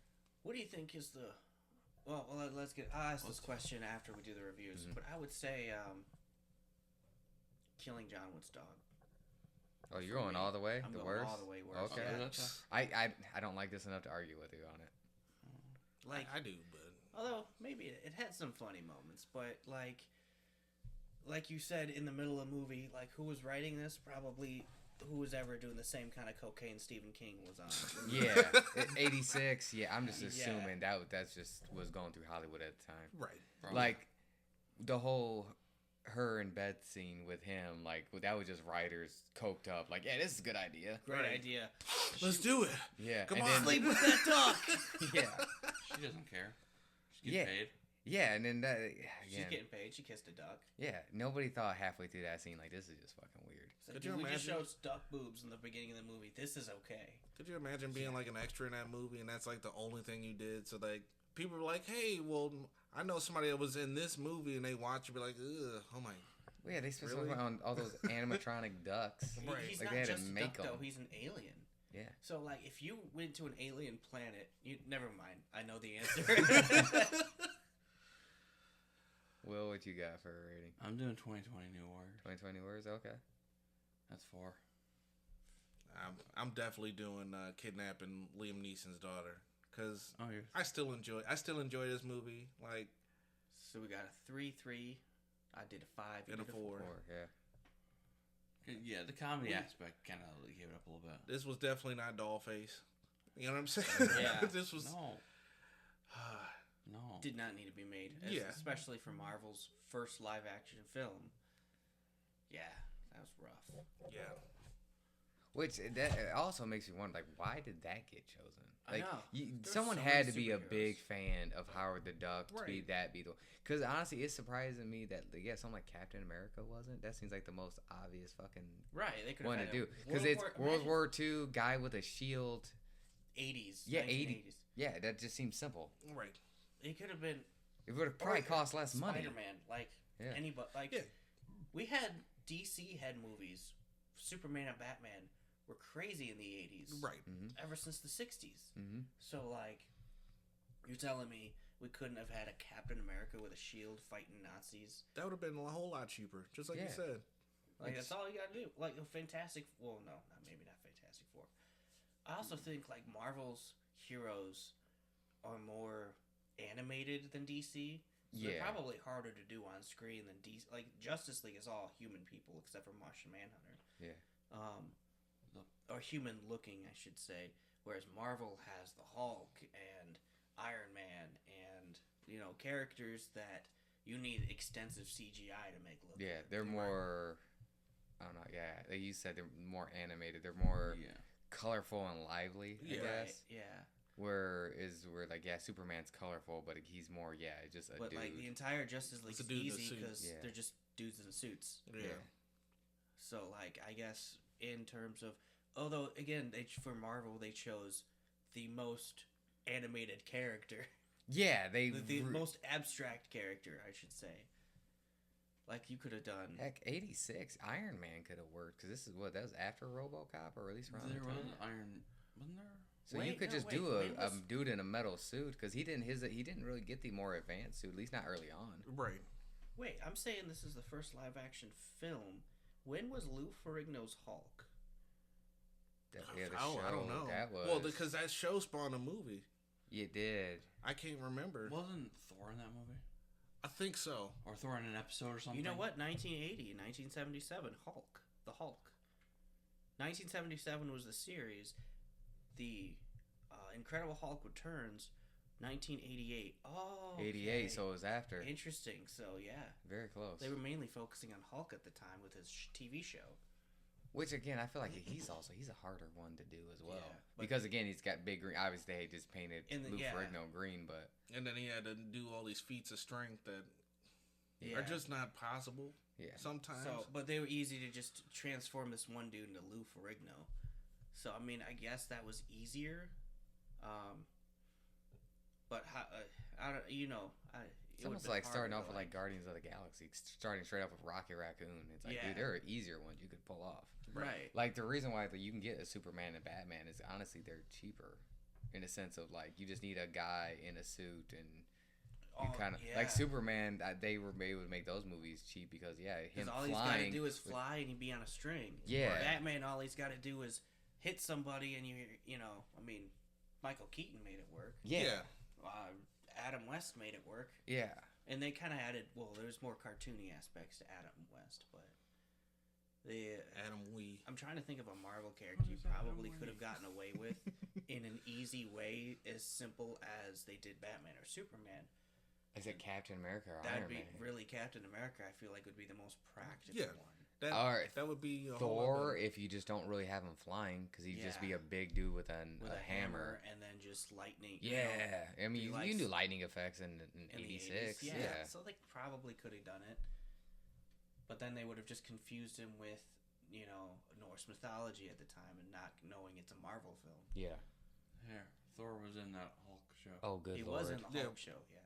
What do you think is the? Well, let's get. I'll ask this question after we do the reviews, but I would say, killing John Wood's dog. Oh, you're going all the way. I'm the going worst. all the way worst. Okay. Yeah. I don't like this enough to argue with you on it. Like, I do, but although maybe it had some funny moments, but like you said in the middle of the movie, like who was writing this? Probably who was ever doing the same kind of cocaine Stephen King was on. Yeah, 86. Yeah, I'm just Yeah. assuming that's just was going through Hollywood at the time. right. Probably. Like the whole her in bed scene with him, like that was just writers coked up. Like, yeah, this is a good idea. Great Right. idea. Let's do it. Yeah, Come and on. then- Sleep with that dog. yeah, She doesn't care. She's Yeah. getting paid. yeah, and then that She's again, getting paid. She kissed a duck. yeah. Nobody thought halfway through that scene like this is just fucking weird. So, Could dude, you we just imagine? showed duck boobs in the beginning of the movie. This is okay. Could you imagine being like an extra in that movie and that's like the only thing you did? So like people were like, hey, well, I know somebody that was in this movie and they watch you be like, ugh, oh my, Well, yeah, they spent Really? so much on all those animatronic ducks. Right. He's Like, not they had to just a make duck, though. 'em. He's an alien. Yeah. So, like, if you went to an alien planet, you never mind. I know the answer. Will, what you got for a rating? I'm doing 2020 New Warriors. 2020 words? Okay. That's 4. I'm definitely doing kidnapping Liam Neeson's daughter because Oh, you're. I still enjoy this movie. Like, So we got a 3-3. I did a 5. You And a did 4. Yeah. Yeah, the comedy aspect kind of gave it up a little bit. this was definitely not Dollface. You know what I'm saying? Yeah. This was. No. No. Did not need to be made. Yeah. Especially for Marvel's first live action film. Yeah, that was rough. Yeah. Which that also makes me wonder, like, why did that get chosen? I Like, know. There's someone so had many to be a superheroes. big fan of Howard the Duck to be Right. that be the. Because honestly, it's surprising me that something like Captain America wasn't. That seems like the most obvious fucking Right, they could have one to had do. a Because it's World imagine War II guy with a shield. 80s. Yeah, 1980s. Yeah, that just seems simple. Right. It could have been It would have probably cost less money. Spider-Man, like Yeah. anybody. Like Yeah. we had DC head movies. Superman and Batman were crazy in the 80s. Right. Ever since the 60s. Mm-hmm. So like, you're telling me we couldn't have had a Captain America with a shield fighting Nazis? That would have been a whole lot cheaper, just like you Yeah. said. Like that's all you gotta do. Like a Fantastic. Well, no, maybe not Fantastic Four. I also think like Marvel's heroes are more animated than DC. So they're Yeah. probably harder to do on screen than DC. Like Justice League is all human people except for Martian Manhunter. Yeah. Or human looking, I should say. Whereas Marvel has the Hulk and Iron Man and characters that you need extensive CGI to make look. Yeah, good. they're more. I don't know. Yeah, like you said, they're more animated. They're more Yeah. colorful and lively. I Yeah. guess. Yeah. Where like Superman's colorful, but he's more just a But dude. like the entire Justice League It's a is dude in a easy suit. because Yeah. they're just dudes in suits. Yeah. So like I guess in terms of, although again for Marvel they chose the most animated character, Yeah, they the most abstract character, I should say. Like you could have done. Heck, 86 Iron Man could have worked because this is that was after RoboCop or at least around There the was time. Iron. Wasn't there? So you Wait, could no, just wait, do when a was- dude in a metal suit because he didn't really get the more advanced suit, at least not early on. Right. Wait, I'm saying this is the first live action film. When was Lou Ferrigno's Hulk? The I don't know. That was Well, because that show spawned a movie. it did. I can't remember. Wasn't Thor in that movie? I think so. Or Thor in an episode or something? You know what? 1980, 1977, Hulk. The Hulk. 1977 was the series. The Incredible Hulk Returns, 1988. Oh, 88, okay. so it was after. Interesting. So yeah, Very close. they were mainly focusing on Hulk at the time with his TV show. Which again, I feel like he's a harder one to do as well Yeah, but- because again, he's got big green. Obviously, they just painted And Lou yeah. Ferrigno green, but And then he had to do all these feats of strength that Yeah. are just not possible yeah, sometimes. So, but they were easy to just transform this one dude into Lou Ferrigno. So, I mean, I guess that was easier. But how, I don't, it's almost like starting off with like Guardians of the Galaxy, starting straight off with Rocket Raccoon. It's like, Yeah. dude, there are easier ones you could pull off. right. Like the reason why you can get a Superman and Batman is honestly they're cheaper, in a sense of like you just need a guy in a suit and you kind of like Superman. They were able to make those movies cheap because him Because all he's got to flying. do is fly and he'd be on a string. Yeah. Batman, all he's got to do is hit somebody and I mean, Michael Keaton made it work. Yeah, Adam West made it work. yeah. And they kind of added, there's more cartoony aspects to Adam West, but Adam Wee. I'm trying to think of a Marvel character you probably could have gotten away with in an easy way, as simple as they did Batman or Superman. Is it Captain America or That'd Iron be Man? really Captain America. I feel like would be the most practical Yeah. one. All right. That would be a whole lot Thor, better. if you just don't really have him flying, because he'd just be Yeah. a big dude with a hammer and then just lightning. Yeah, I mean, you like can do lightning effects in in the '86. 80s. Yeah. So they probably could have done it, but then they would have just confused him with Norse mythology at the time and not knowing it's a Marvel film. Yeah. Here, Thor was in that Hulk show. Oh, good He lord. was in the Yeah. Hulk show, yeah.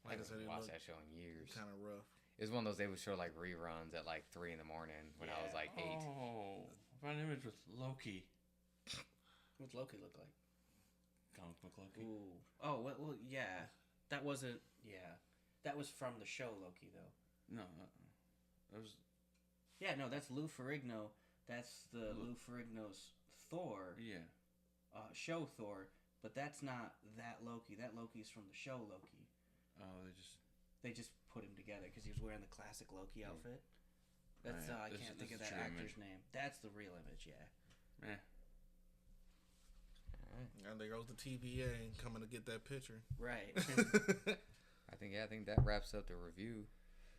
Like I I said, haven't it watched looked that show in years. kind of rough. It was one of those they would show like reruns at like 3 in the morning when I was Yeah. like 8. Oh, I found an image with Loki. What's Loki look like? Comic book Loki. Ooh. Oh, well, yeah. That wasn't. Yeah, that was from the show Loki, though. No, it was. Yeah, no, that's Lou Ferrigno. That's the Lou Ferrigno's Thor. Yeah. Show Thor, but that's not that Loki. That Loki's from the show Loki. Oh, They just put him together because he was wearing the classic Loki outfit. That's Right. I This- can't this think of is that true actor's image. name. That's the real image. Yeah. Eh. And there goes the TVA coming to get that picture. Right. I think that wraps up the review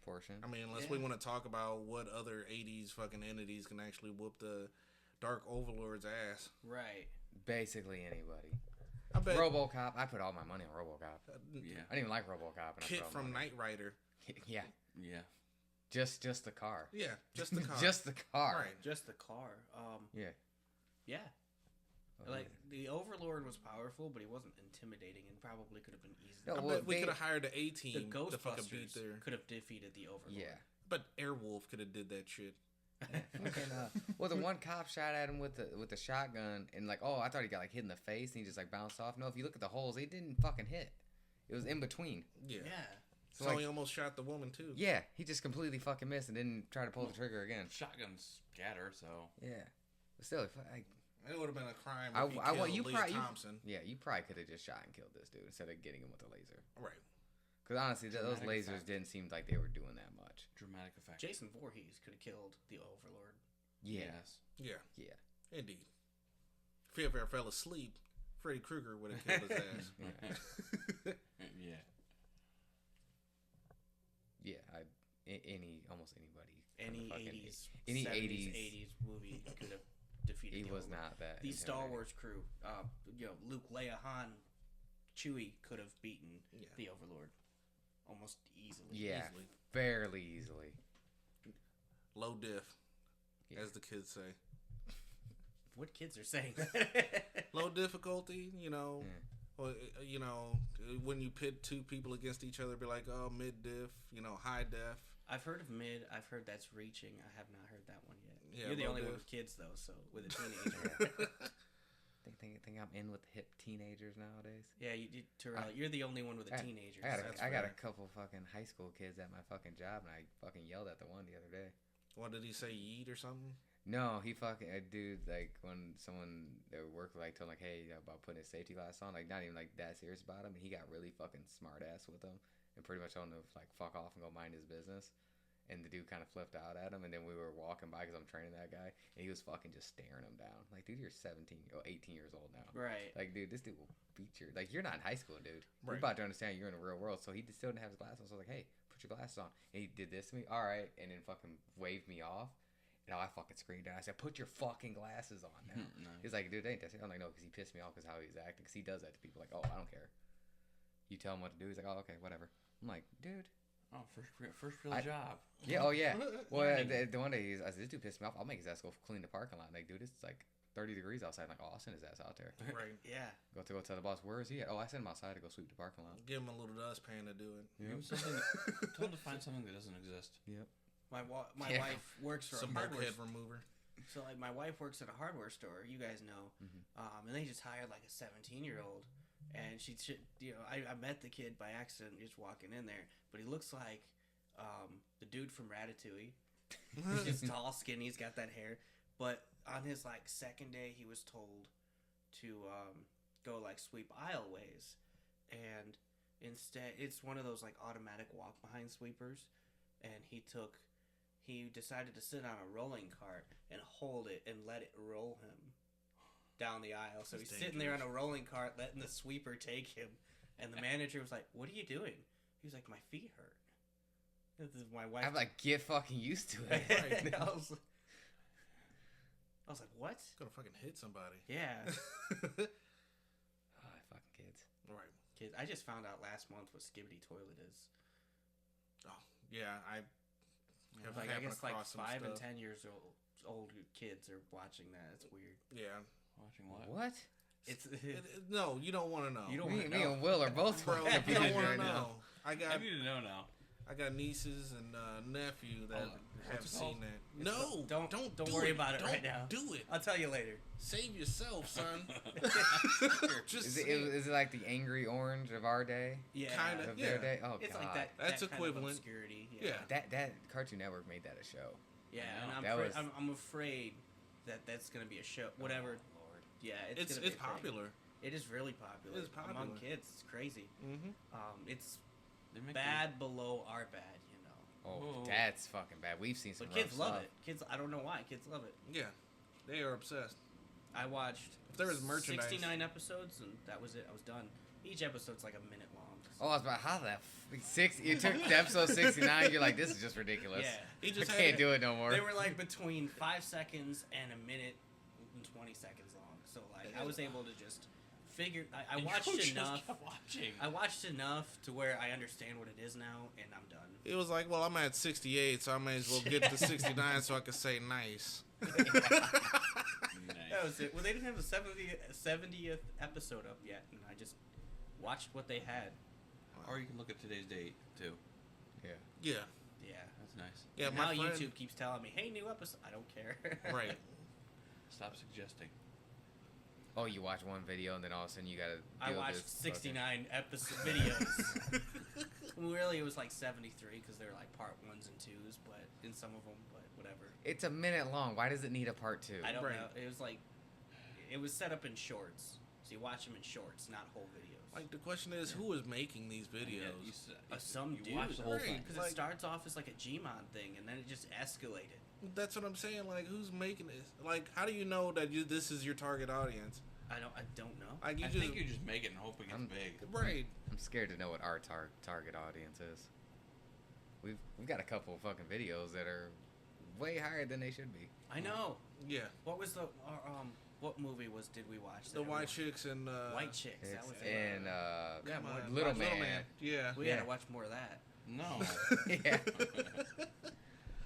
portion. I mean, unless we want to talk about what other 80s fucking entities can actually whoop the Dark Overlord's ass. Right. Basically anybody. I bet RoboCop. I put all my money on RoboCop. Yeah. I didn't even like RoboCop. And I Kit put all from my money. Knight Rider. Yeah, Yeah. just the car. Yeah, just the car. Just the car. Right. Just the car. Yeah. Yeah. Oh, Like the Overlord was powerful, but he wasn't intimidating, and probably could have been easy. No, I well, bet we they- could have hired the The A-Team to fucking beat Ghostbusters their... could have defeated the Overlord. yeah. But Airwolf could have did that shit. Fucking, well, the one cop shot at him with the shotgun, and like, oh, I thought he got like hit in the face, and he just like bounced off. No, if you look at the holes, they didn't fucking hit. It was in between. Yeah. Yeah. So, like- he almost shot the woman, too. Yeah, he just completely fucking missed and didn't try to pull the trigger again. Shotguns scatter, so. Yeah, but still, It would have been a crime I if he want killed you Leah probably Thompson. you probably could have just shot and killed this dude instead of getting him with a laser. Right. Because honestly, those Dramatic lasers effect. didn't seem like they were doing that much. Dramatic effect. Jason Voorhees could have killed the Overlord. Yeah, Yes. Yeah. yeah, Indeed. If he ever fell asleep, Freddy Krueger would have killed his ass. Yeah. Almost anybody. from Any the fucking- 80s, any 70s, 80s 80s movie could have defeated He the was Overlord. not that. The Star intimidating. Wars crew, Luke, Leia, Han, Chewie could have beaten Yeah. the Overlord almost easily. Yeah, Easily. fairly easily. Low diff, Yeah. as the kids say. What kids are saying that? Low difficulty, you know. Yeah. Well, you know, when you pit two people against each other, be like, oh, mid diff, you know, high def. I've heard of mid. I've heard that's reaching. I have not heard that one yet. Yeah, You're the low only one diff. with kids though, so with a teenager. Think I'm in with hip teenagers nowadays. Yeah, Terrell. You're the only one with a teenager. I got a couple fucking high school kids at my fucking job, and I fucking yelled at the one the other day. What did he say, yeet or something? No, he fucking a dude like when someone at work like told him like, hey, about putting his safety glass on, like not even like that serious about him, and he got really fucking smart ass with him and pretty much told him to like fuck off and go mind his business. And the dude kind of flipped out at him, and then we were walking by because I'm training that guy, and he was fucking just staring him down. Like, dude, you're 18 years old now. Right. Like, dude, this dude will beat your... Like, you're not in high school, dude. You're Right. about to understand you're in the real world. So he still didn't have his glasses on. So I was like, hey, put your glasses on. And he did this to me. All right. And then fucking waved me off. And I fucking screamed out. I said, put your fucking glasses on now. Nice. He's like, dude, that ain't that. I'm like, no, because he pissed me off because how he's acting. Because he does that to people. Like, oh, I don't care. You tell him what to do. He's like, oh, okay, whatever. I'm like, dude... Oh, first real job. Yeah, oh yeah. Well, Learning. the one day I said, this dude pissed me off. I'll make his ass go clean the parking lot. Like, dude, it's like 30 degrees outside. I'm like, oh, I'll send his ass out there. Right. Yeah. Go tell the boss, where is he at? Oh, I sent him outside to go sweep the parking lot. Give him a little dustpan to do it. Give him something. Tell him to find something that doesn't exist. Yep. My Yeah. wife works for Some a hardware bulkhead remover. So like my wife works at a hardware store, you guys know, and they just hired like a 17-year-old, and I met the kid by accident just walking in there, but he looks like the dude from Ratatouille. He's just tall, skinny, he's got that hair, but on his like second day, he was told to go like sweep aisleways, and instead it's one of those like automatic walk behind sweepers, and he decided to sit on a rolling cart and hold it and let it roll him down the aisle. So That's he's sitting there on dangerous. a rolling cart letting the sweeper take him, and the manager was like, what are you doing? He was like, my feet hurt. This is my wife. I'm like, get fucking used to it. I was like, what? Gonna fucking hit somebody. Yeah. Oh, fucking kids. Right. Kids, I just found out last month what Skibbity Toilet is. Oh, yeah, I have Like, I happened guess like across some 5 and stuff. 10 years old kids are watching that. It's weird. Yeah. Watching what? What? It's No, you don't want to know. You don't Me wanna and know. Will are both Bro, fucking you don't confused want right to now. know. I got I need to know now. I got nieces and nephew that have what's it seen called? that. No, Don't do worry about it Don't right now. Do it. I'll tell you later. Save yourself, son. Just Is say it like the Angry Orange of our day? Yeah, Kinda. Of Yeah. their day? Oh, It's God. like that. That's that kind of equivalent. obscurity. Yeah. That Cartoon Network made that a show. Yeah, I and know. I'm, That was- I'm afraid that's gonna be a show. Whatever. Oh, Lord. Yeah, it's gonna be a thing. popular. It is really popular. It is popular. Among kids. It's crazy. Mm-hmm. It's They make bad below our bad, you know. Oh, Whoa. that's fucking bad. We've seen some But kids rough love stuff. it. Kids, I don't know why. Kids love it. Yeah, they are obsessed. I watched. If there was merchandise- 69 episodes, and that was it. I was done. Each episode's like a minute long. Oh, I was about how the you took the episode 69. You're like, this is just ridiculous. Yeah. He I just had can't it. do it no more. They were like between 5 seconds and a minute and 20 seconds long. So like I was able to just figure. I You watched just enough. kept watching. I watched enough to where I understand what it is now, and I'm done. It was like, well, I'm at 68, so I may as well get to 69 so I can say nice. That was it. Well, they didn't have the 70th episode up yet, and I just watched what they had. Or you can look at today's date too. Yeah. Yeah, Yeah. That's nice. yeah. And My now friend, YouTube keeps telling me, "Hey, new episode." I don't care. right? Stop suggesting. Oh, you watch one video and then all of a sudden you gotta. I deal with watched this 69 episode videos. Well, really, it was like 73 because they're like part 1s and 2s, but in some of them, but whatever. It's a minute long. Why does it need a part 2? I don't Right. know. It was like, it was set up in shorts, so you watch them in shorts, not whole videos. Like the question is, who is making these Yeah, videos? Some dude. watch the whole Right. thing. Because Like- it starts off as like a Gmon thing, and then it just escalated. That's what I'm saying. Like, who's making this? Like, how do you know that this is your target audience? I don't know. Like, you I just think you just make it and hope it gets I'm- big. right. I'm scared to know what our target audience is. We've got a couple of fucking videos that are way higher than they should be. I know. Yeah, What was the what movie did we watch? the white chicks and White chicks. That It's was in Yeah, come more- on, Little watch Man. Yeah. We yeah. gotta watch more of that. No. Yeah.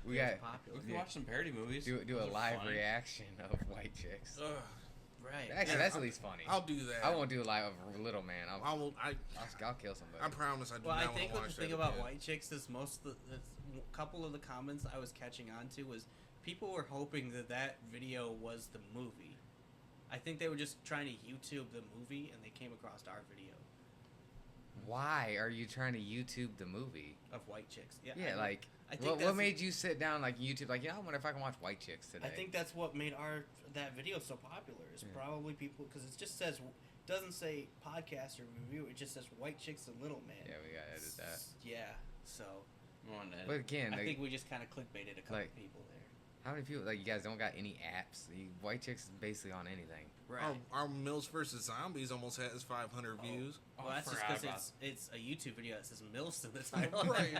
We It was got popular. We can watch some parody movies. do a Those are live funny. reaction of White Chicks. Ugh, Right. Actually, Yeah, that's I'll- at least funny. I'll do that. I won't do a live of Little Man. I will. I'll kill somebody. I promise. I do Well, not I want think to what watch the thing that about again. White Chicks is a couple of the comments I was catching on to was people were hoping that video was the movie. I think they were just trying to YouTube the movie, and they came across our video Why are you trying to YouTube the movie? of White Chicks. Yeah, Yeah, like I think what that's- made you sit down like YouTube? Like, yeah, I wonder if I can watch White Chicks today. I think that's what made that video so popular. Is Yeah. probably people because it just doesn't say podcast or review. It just says White Chicks and Little Man. Yeah, we gotta edit that. Yeah. So Come on, Ed. But again, I like, think we just kind of clickbaited a couple like- people there. how many people like you guys don't got any apps? White Chicks is basically on anything. Right. Our Mills versus Zombies almost has 500 Oh. views. Well, Oh, I that's just forgot because about it's a YouTube video that says MILFs in the title. Right.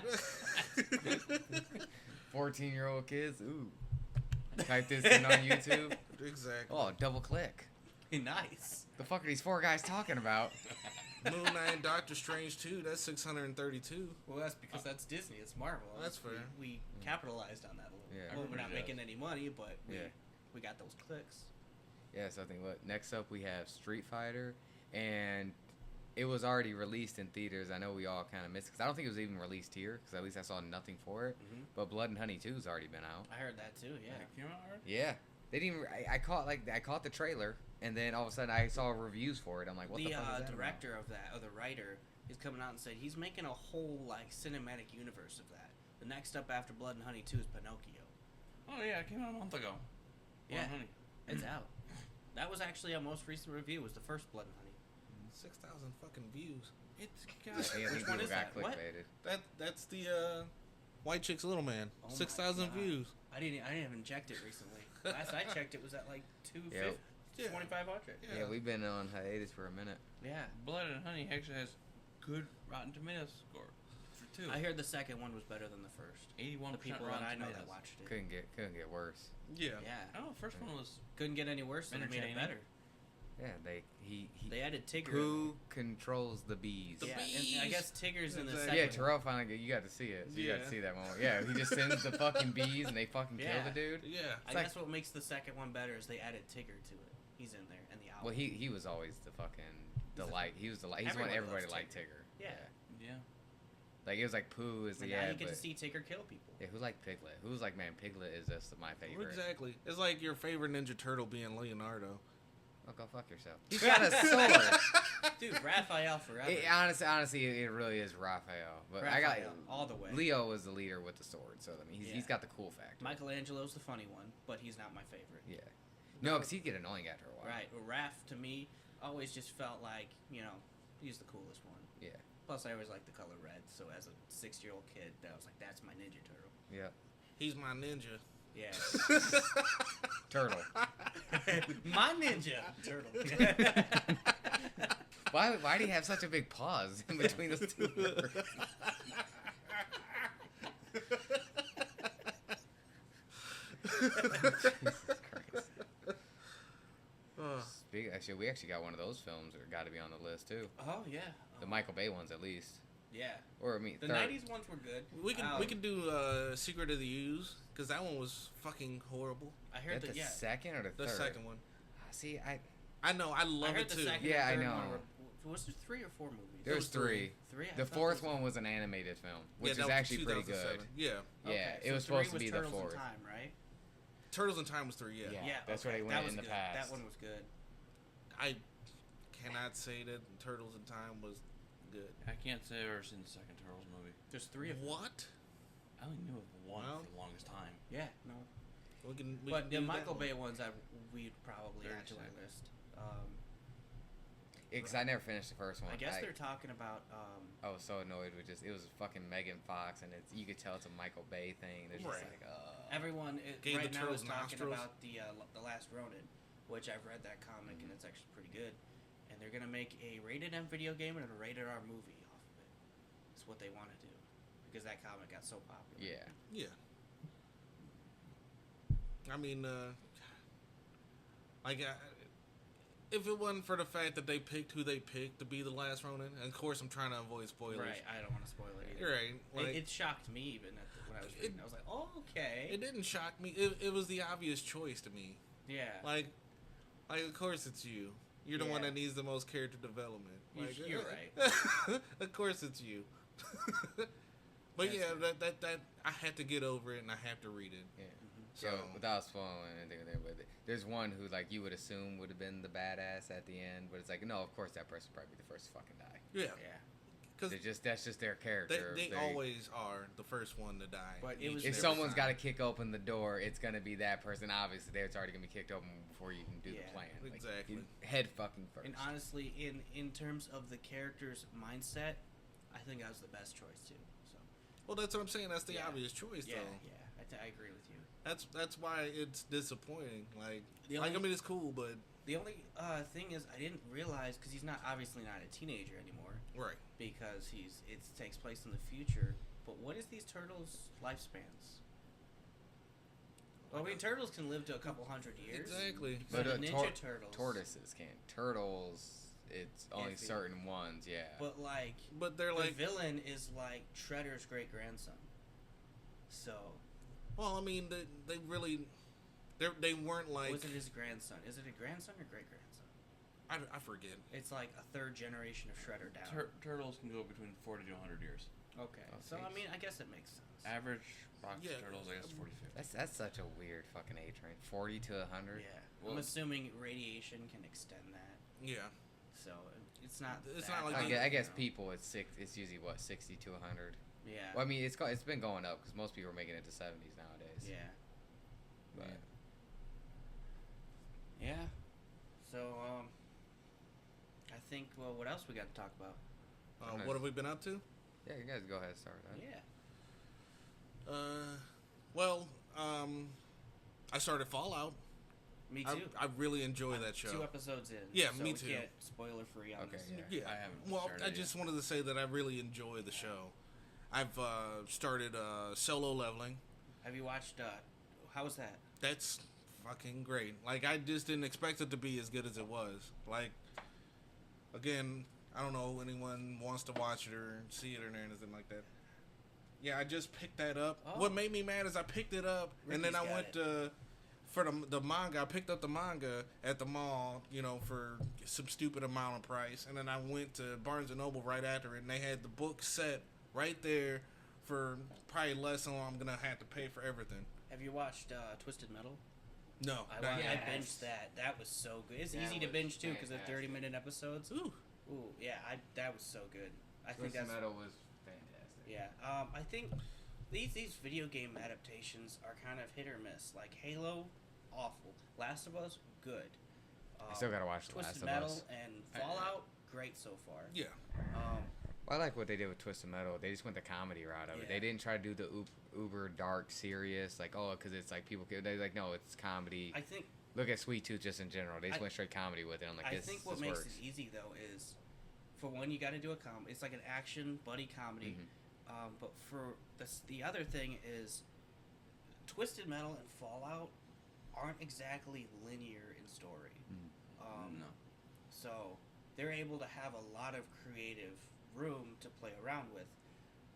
14-year-old kids. Ooh. Type this in on YouTube. Exactly. Oh, double click. Nice. The fuck are these 4 guys talking about? Moon Knight and Doctor Strange 2, that's 632. Well, that's because that's Disney. It's Marvel. That's fair. We capitalized on that a little. Yeah. Well, we're not Everybody does. making any money, but Yeah. we got those clicks. Yeah, so I think what next up we have Street Fighter, and it was already released in theaters. I know we all kind of missed it because I don't think it was even released here because at least I saw nothing for it. Mhm. But Blood and Honey 2's already been out. I heard that too. Yeah. It came out already? Yeah, they didn't. I caught the trailer, and then all of a sudden I saw reviews for it. I'm like, what the fuck is that about? director of that, or the writer, is coming out and said he's making a whole like cinematic universe of that. The next up after Blood and Honey 2 is Pinocchio. Oh yeah, it came out a month ago. Yeah. Honey. It's out. That was actually our most recent review. Was the first Blood and Honey. 6,000 fucking views. It's Yeah, got. I think Which one people is got that? What? clickbaited. That's the White Chicks Little Man. Oh my 6,000 God. views. I didn't even checked it recently. Last I checked, it was at like 250, Yeah. 2,500. Yeah, we've been on hiatus for a minute. Yeah. Blood and Honey actually has good Rotten Tomatoes score for 2. I heard the second one was better than the first. 81% The people Rotten that I know Tomatoes. that watched it. Couldn't get worse. Yeah. Yeah. I don't know. The first one was. Couldn't get any worse, so they made it Entertaining. better. Yeah, he They added Tigger. who controls the bees? The yeah, and I bees. guess Tigger's in the Exactly. second Yeah, one. Terrell finally you got to see it. So you got Yeah. to see that moment. Yeah, he just sends the fucking bees and they fucking kill Yeah. the dude. Yeah. I like- guess what makes the second one better is they added Tigger to it. He's in there, and the owl. Well, he was always the fucking delight. He was the he's the one Everyone everybody loves liked Tigger. Tigger. Yeah. Yeah. Like it was like Pooh is the And now yeah, you get but to see Tigger kill people. yeah, who liked Piglet? Who was like, man, Piglet is just my favorite. Exactly. It's like your favorite Ninja Turtle being Leonardo. Oh, go fuck yourself. He's got a sword. Dude, Raphael forever. Honestly, it really is Raphael. But I got Raphael, all the way. Leo was the leader with the sword, so I mean, he's got the cool factor. Michelangelo's the funny one, but he's not my favorite. Yeah. No, because he'd get annoying after a while. Right. Well, Raph, to me, always just felt like, he's the coolest one. Yeah. Plus, I always liked the color red, so as a 6-year-old kid, I was like, that's my Ninja Turtle. Yeah. He's my ninja. Yeah. Turtle. My Ninja Turtle. Why do you have such a big pause in between those two words? Jesus Christ. Actually, we actually got one of those films that got to be on the list too. Oh, yeah. The Michael Bay ones, at least. Yeah. Or I mean, The 90s ones were good. We can do Secret of the Ooze, because that one was fucking horrible. I heard the that, second or the The third? second one. See, I know, I love heard it the too. second Yeah, and I third know. one were, was there 3 or 4 movies? There was three. 3? I The thought fourth there was- one was an animated film, which that is was actually pretty good. 2007. Yeah. Yeah, Okay, it so was 3 supposed to be the Turtles in fourth. Time, right? Turtles in Time was 3, yeah. Yeah. That's where okay, they that went was in the good. past. That one was good. I cannot say that Turtles in Time was good. I can't say I've ever seen the second Turtles movie. There's 3 of them. What? I only knew of one Well, for the longest time. Yeah, no. We can But do the that Michael one. Bay ones, we'd probably Very add to our sad. list. Because I never finished the first one. I guess they're talking about. I was so annoyed with it was fucking Megan Fox, and you could tell it's a Michael Bay thing. They're just Right. like, Everyone Gave right the now is turtles talking nostrils. about the Last Ronin, which I've read that comic and it's actually pretty good. And they're gonna make a rated M video game and a rated R movie off of it. That's what they want to do because that comic got so popular. yeah. Yeah. I mean, like, if it wasn't for the fact that they picked who they picked to be the last Ronin, and of course I'm trying to avoid spoilers. Right. I don't want to spoil it either. You're right. Like, It shocked me even when I was reading. I was like, oh, okay. it didn't shock me. It was the obvious choice to me. Yeah. Like, of course it's you. You're the one Yeah. that needs the most character development. Like, You're right. Of course it's you. But That's yeah, right. that I had to get over it and I have to read it. Yeah. So So without spoiling anything, but there's one who like you would assume would have been the badass at the end, but it's like no, of course that person would probably be the first to fucking die. yeah, Yeah. because That's just their character. they always are the first one to die. But it was If every someone's got time. to kick open the door, it's gonna be that person. Obviously, it's already gonna be kicked open before you can do Yeah, the plan. Like, exactly. head fucking first. And honestly, in terms of the character's mindset, I think that was the best choice too. So Well, that's what I'm saying. That's the Yeah. obvious choice, yeah, though. yeah, I agree with you. That's why it's disappointing. Like, The I only- mean, it's cool, but The only thing is, I didn't realize because he's obviously not a teenager anymore right. because it takes place in the future. But what is these turtles' lifespans? Well, I mean, turtles can live to a couple hundred years. Exactly. But But, Ninja Turtles, tortoises can't. Turtles, it's only Iffy. certain ones. Yeah. But like, But they're the like, villain is like Shredder's great grandson. So well, I mean, they really, they weren't like. was it his grandson? Is it a grandson or great grandson? I forget. It's like a third generation of Shredder down. Turtles can go between 40 to 100 years. Okay, Oh, so I jeez. mean, I guess it makes sense. Average box Yeah. of turtles, I guess, 40 50. That's such a weird fucking age range. 40 to 100. Yeah, Well- I'm assuming radiation can extend that, Yeah. so it's not. It's that not like bad, they- I guess you know? people it's usually what 60 to 100. Yeah. Well, I mean it's been going up because most people are making it to 70s nowadays. Yeah. But Yeah. So I think what else we got to talk about? What have we been up to? yeah, you guys go ahead and start. Huh? Yeah. Well, I started Fallout. Me too. I really enjoy I'm that show. 2 episodes in. Yeah, so me we too. Can't spoiler free on Okay, this. yeah. Yeah. I haven't Well, started I it just yet. wanted to say that I really enjoy the show. I've started solo leveling. Have you watched? How was that? That's fucking great. Like, I just didn't expect it to be as good as it was. Like, again, I don't know if anyone wants to watch it or see it or anything like that. Yeah, I just picked that up. Oh. What made me mad is I picked it up, and then Ricky's I got went it. for the manga. I picked up the manga at the mall, for some stupid amount of price, and then I went to Barnes & Noble right after it, and they had the book set right there for probably less than I'm gonna have to pay for everything. Have you watched Twisted Metal? No, I not yet. I binged that. That was so good. It's That easy to was binge too because they're fantastic. 30-minute episodes. Ooh, Ooh, yeah, that was so good. I think Twisted that's Metal was fantastic. yeah. I think these video game adaptations are kind of hit or miss. Like Halo, awful. Last of Us, good. I still gotta watch The Twisted Last of Metal Us. and Fallout, great so far. yeah. Well, I like what they did with Twisted Metal. They just went the comedy route of it. Yeah. They didn't try to do the uber dark, serious, like, oh, because it's like people. They like, no, it's comedy. I think Look at Sweet Tooth just in general. They just I- went straight comedy with it. I'm like, I this, think what this makes works. it easy though is, for one, you got to do a it's like an action buddy comedy. Mhm. But for the other thing is, Twisted Metal and Fallout aren't exactly linear in story. No. So they're able to have a lot of creative room to play around with.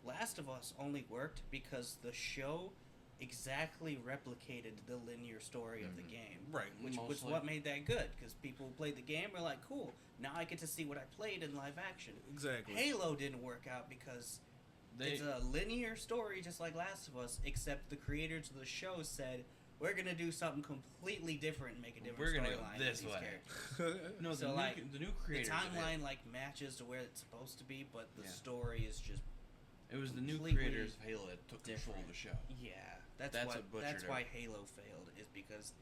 Last of Us only worked because the show exactly replicated the linear story of the game. Right. Which was Mostly. what made that good, because people who played the game were like, cool, now I get to see what I played in live action. Exactly. Halo didn't work out because it's a linear story just like Last of Us, except the creators of the show said, we're going to do something completely different and make a different We're gonna go storyline this with these way. characters. No, So, the, like, new, the new The creators. timeline like matches to where it's supposed to be, but the Yeah. story is just It was the new completely creators of Halo that took control of the show. That's that's what butchered why Halo failed, is because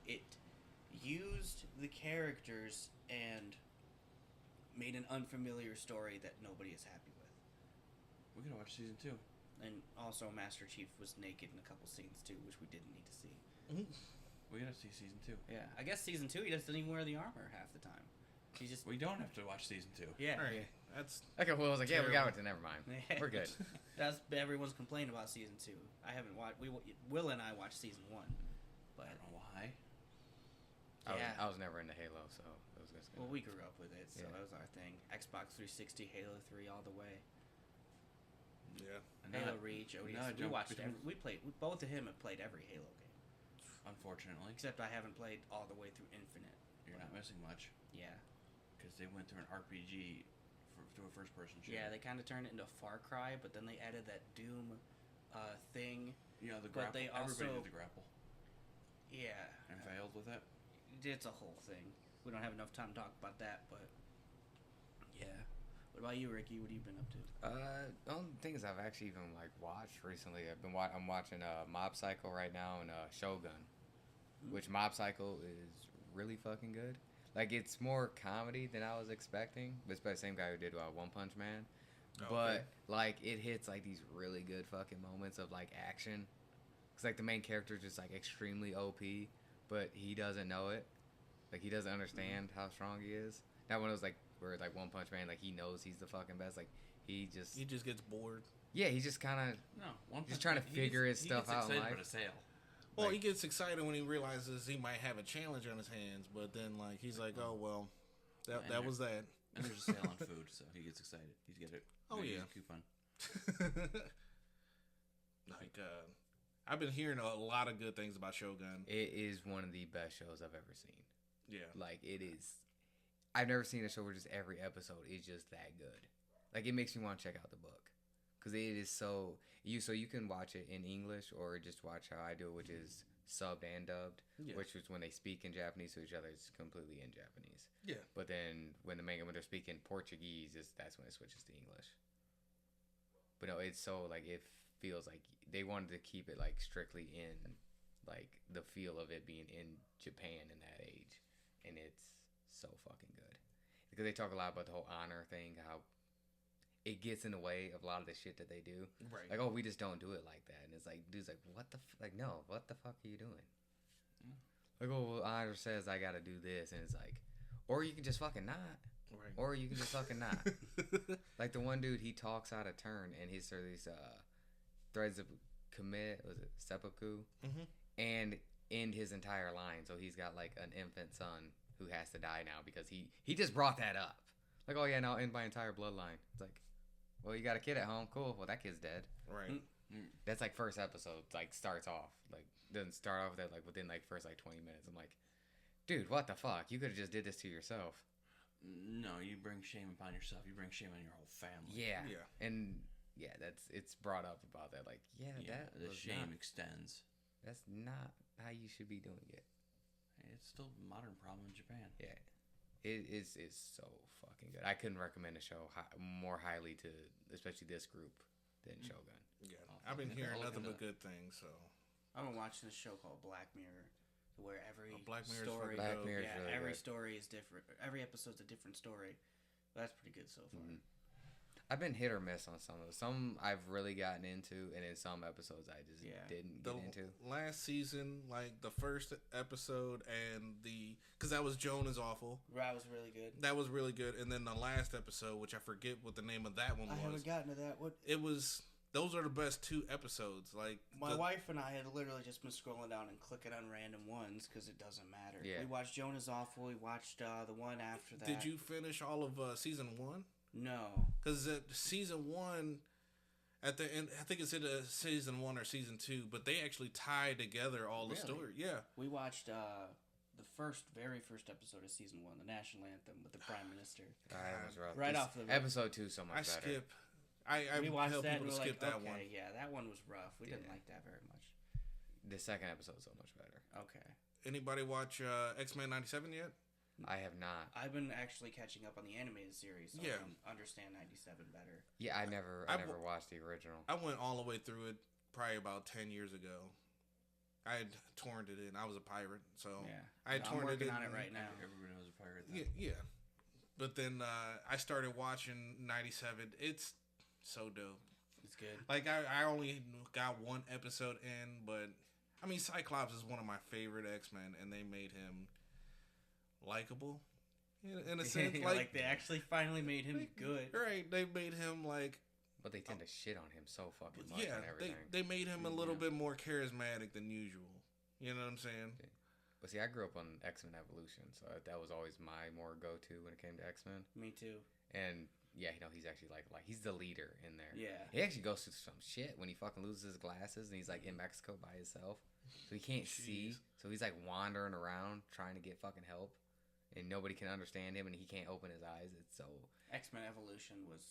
it used the characters and made an unfamiliar story that nobody is happy with. We gotta watch season 2. And also Master Chief was naked in a couple scenes too, which we didn't need to see. We gotta see season 2. Yeah, I guess season 2 he just doesn't even wear the armor half the time. He just We don't have to watch season 2. yeah. Right. That's Okay, well, I was like, yeah, we got Terrible. it. Never mind. Yeah. We're good. That's everyone's complaining about season 2. I haven't watched. Will and I watched season 1, I but don't know why. yeah. I was never into Halo, so it was just Well, we grew up with it, so Yeah. that was our thing. Xbox 360, Halo 3, all the way. yeah. And Halo not- Reach, ODS. now I We jump watched between- every. We played. Both of him have played every Halo game, Unfortunately, except I haven't played all the way through Infinite. you're not missing much Yeah. because they went through an RPG to a first-person shooter. Yeah, they kind of turned it into Far Cry, but then they added that Doom thing. You know the but grapple. they Everybody also- did the grapple Yeah. and failed with it. It's a whole thing. We don't have enough time to talk about that, but yeah. What about you, Ricky? What have you been up to? The only things I've actually even like watched recently, I'm watching Mob Psycho right now and Shogun, which Mob Psycho is really fucking good. Like it's more comedy than I was expecting. But it's by the same guy who did One Punch Man, but like it hits like these really good fucking moments of like action. Cause like the main character is just like extremely OP, but he doesn't know it. Like he doesn't understand how strong he is. Not one of those like where like One Punch Man, like he knows he's the fucking best. Like he just gets bored. yeah, he's just kind of No, one Just punch- trying to he figure gets- his he stuff gets out in excited life. about a sale. Well, Like- he gets excited when he realizes he might have a challenge on his hands, but then like he's like, oh well, that And that was that. And there's a sale on food, so he gets excited. He's get it. Oh, Maybe yeah. a coupon. Like I've been hearing a lot of good things about Shogun. it is one of the best shows I've ever seen. Yeah. Like it is. I've never seen a show where just every episode is just that good. Like it makes me want to check out the book because it is so you can watch it in English or just watch how I do it, which is subbed and dubbed, Yeah. which is when they speak in Japanese to each other, it's completely in Japanese. Yeah. But then when they're speaking Portuguese, that's when it switches to English. But no, it's so like it feels like they wanted to keep it like strictly in like the feel of it being in Japan in that age, and it's so fucking good because they talk a lot about the whole honor thing, how it gets in the way of a lot of the shit that they do. Right. Like, oh, we just don't do it like that, and it's like, dude's like, what the like, no, what the fuck are you doing? Like, oh, well, honor says I gotta do this, and it's like, or you can just fucking not. Right. Or you can just fucking not. Like the one dude, he talks out of turn, and he's sort of these threads of commit, was it seppuku, and end his entire line. So he's got like an infant son who has to die now because he just brought that up. Like, oh yeah, now I'll end my entire bloodline. It's like, well, you got a kid at home, cool. Well, that kid's dead. Right. That's like first episode, like starts off like doesn't start off with that like within like first like 20 minutes. I'm like, dude, what the fuck? You could have just did this to yourself. No, you bring shame upon yourself. You bring shame on your whole family. Yeah. Yeah. And yeah, it's brought up about that. Like, yeah, that the was shame not, extends. that's not how you should be doing it. It's still a modern problem in Japan. Yeah, it's so fucking good. I couldn't recommend a show more highly to, especially this group, than Shogun. Yeah, I'll I've been look hearing into nothing but that. good things. So I've been watching this show called Black Mirror, where every Black Mirror's story, fucking Black dope. Mirror's yeah, really every good. story is different. Every episode's a different story. That's pretty good so far. Mhm. I've been hit or miss on some of those. Some I've really gotten into, and in some episodes I just Yeah. didn't the get into. last season, like the first episode and because that was Joan is Awful. That was really good. That was really good. And then the last episode, which I forget what the name of that one I was. haven't gotten to that. What It was. Those are the best 2 episodes. Like my wife and I had literally just been scrolling down and clicking on random ones because it doesn't matter. Yeah. We watched Jonah's Awful. We watched the one after that. Did you finish all of season 1? No. Because season 1, at the end, I think it's in season 1 or season 2, but they actually tie together all the Really? story. Yeah. We watched the very first episode of season 1, the national anthem with the prime minister. That was rough. Right This off the rip. episode 2 so much I better. skip. I We watched tell that and people we're to like, skip that okay, one. yeah, that one was rough. We didn't Yeah. like that very much. The second episode so much better. Okay. Anybody watch X-Men 97 yet? I have not. I've been actually catching up on the animated series, so Yeah. I can understand 97 better. Yeah, I never watched the original. I went all the way through it probably about 10 years ago. I had torrented it. I was a pirate, so Yeah. I had I'm torrented working it. on it right now. Everybody knows a pirate. Yeah, yeah. But then I started watching 97. It's so dope. It's good. Like I only got 1 episode in, but I mean Cyclops is one of my favorite X-Men, and they made him likable in a sense. Like they actually finally made him good. Right? They made him like But they tend to shit on him so fucking much yeah. on everything. They made him a little Yeah. bit more charismatic than usual. You know what I'm saying? But see, I grew up on X-Men Evolution, so that was always my more go-to when it came to X-Men. Me too. And yeah, he's actually like he's the leader in there. Yeah. He actually goes through some shit when he fucking loses his glasses and he's like in Mexico by himself, so he can't see. Jeez. So he's like wandering around trying to get fucking help, and nobody can understand him, and he can't open his eyes. It's so X-Men Evolution was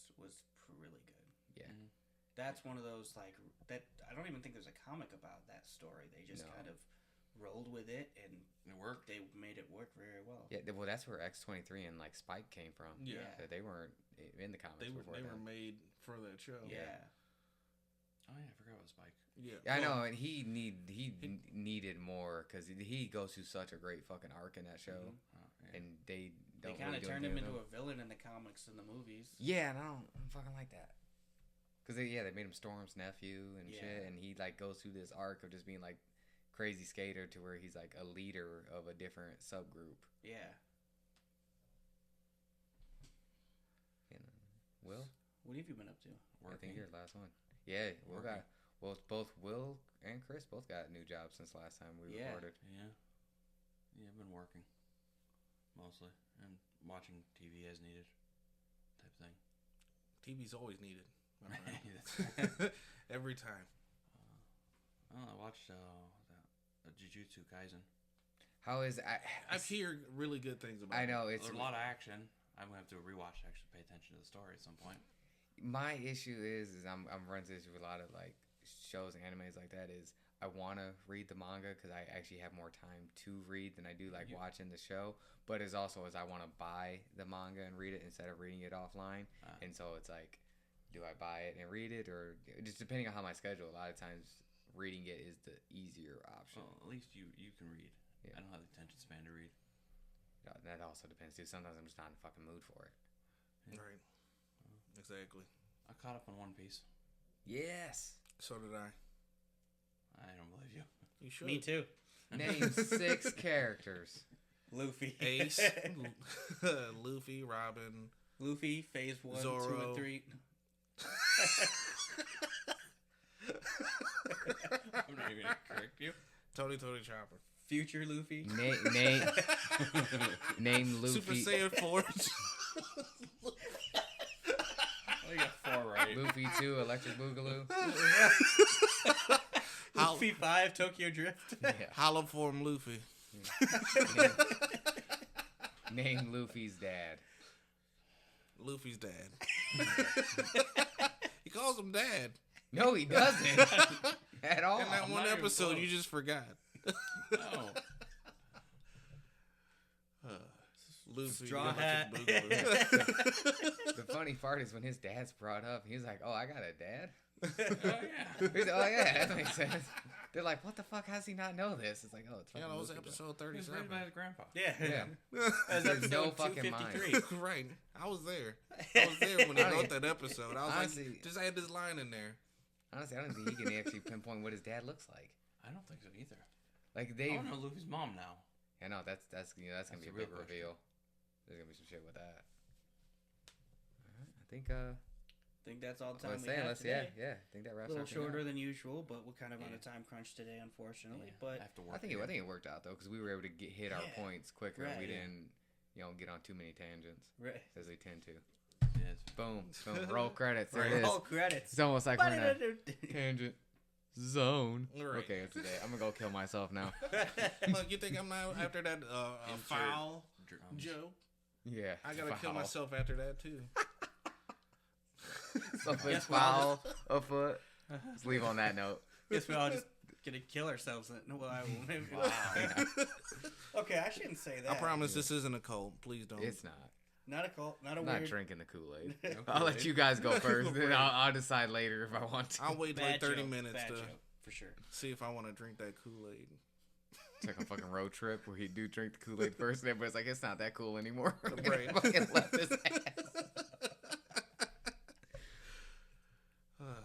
really good. yeah. Mhm. That's one of those like that. I don't even think there's a comic about that story. They just No. kind of rolled with it and It worked. they made it work very well. Yeah, well, that's where X-23 and like Spike came from. Yeah. Yeah. They weren't in the comics They were before they then. were made for that show. Yeah. Oh yeah, I forgot about Spike. Yeah. Yeah, I Well, know, and he needed more because he goes through such a great fucking arc in that show, Mhm. Oh, yeah. and they They don't kind really of do turned him anything into with a villain in the comics and the movies. Yeah, and I don't fucking like that. Cause they made him Storm's nephew and Yeah. shit, and he like goes through this arc of just being like crazy skater to where he's like a leader of a different subgroup. Yeah. You know, Will, What have you been up to? I think Working. you're the last one. Yeah, Will Working. got both Will and Chris both got new jobs since last time we Yeah. recorded. Yeah. Yeah, I've been working mostly and watching TV as needed, type thing. TV's always needed. my friend. That's- Every time. I watched Jujutsu Kaisen. How is I hear really good things about I it. know it's There's a lot of action. I'm gonna have to rewatch to actually pay attention to the story at some point. my issue is I'm running into this with a lot of like shows and animes like that is I want to read the manga because I actually have more time to read than I do like You- watching the show, but as also as I want to buy the manga and read it instead of reading it offline, Ah. and so it's like, do I buy it and read it, or just depending on how my schedule, a lot of times reading it is the easier option. Well, at least you can read. Yeah. I don't have the attention span to read. That also depends too. Sometimes I'm just not in the fucking mood for it. Right. Exactly. I caught up on One Piece. Yes. So did I. I don't believe you. You should. Me too. Name 6 characters. Luffy. Ace, Luffy, Robin. Luffy, Phase 1, 2, Zoro. and 3. I'm not even gonna correct you. Tony Chopper. Future Luffy. Name Super Luffy. Saiyan Force. Oh, you got 4 right. Luffy 2, Electric Boogaloo. Luffy 5, Tokyo Drift. Yeah. Hollow form Luffy. Name Luffy's dad. Luffy's dad. He calls him dad. No, he doesn't. At all. In that I'm one not even episode, close. you just forgot. No. Lucy, Straw you're like a hat. boogaloo. The funny part is when his dad's brought up, he's like, "Oh, I got a dad." Oh yeah. He's like, "Oh yeah, that makes sense." They're like, "What the fuck? How's he not know this?" It's like, "Oh, it's Yeah, fucking that was Lucy, bro." episode He was 37. raised by his grandpa. Yeah. Yeah. As There's episode no fucking 253. Right. I was there. I was there when he wrote that episode. I was Honestly- like, just add this line in there. Honestly, I don't think he can actually pinpoint what his dad looks like. I don't think so either. Like I they, want to know Luffy's mom now. yeah, no, that's gonna be That's a the big real question. reveal. There's gonna be some shit with that. Alright, I think think that's all the time let's we say have let's today. yeah, I think that A wraps little everything up. shorter than usual, but we're kind of on Yeah. a time crunch today, unfortunately. Yeah, But I have to work. I think it worked out though because we were able to hit our Yeah. points quicker. Right, We yeah. didn't, get on too many tangents right. as we tend to. Yes. Boom, boom, roll credits. There it is. Roll credits. It's almost like we're in a tangent zone. Right. Okay, it's today. I'm gonna go kill myself now. Look, you think I'm not after that Insert foul drums. joke? Yeah, I gotta kill myself after that too. Something Guess we're all foul afoot. Let's leave on that note. Guess we're all just gonna kill ourselves. Well, I will. Maybe. Wow. Okay, I shouldn't say that. I promise this isn't a cult. Please don't. It's not. Not a cult. Not a I'm not weird. drinking the Kool-Aid. No I'll let you guys go first, then Right. I'll decide later if I want to. I'll wait Bad like 30 joke, minutes bad to joke, for sure. see if I want to drink that Kool-Aid. It's like a fucking road trip where he do drink the Kool-Aid first, and everybody's like, it's not that cool anymore. Right. Fucking left his ass.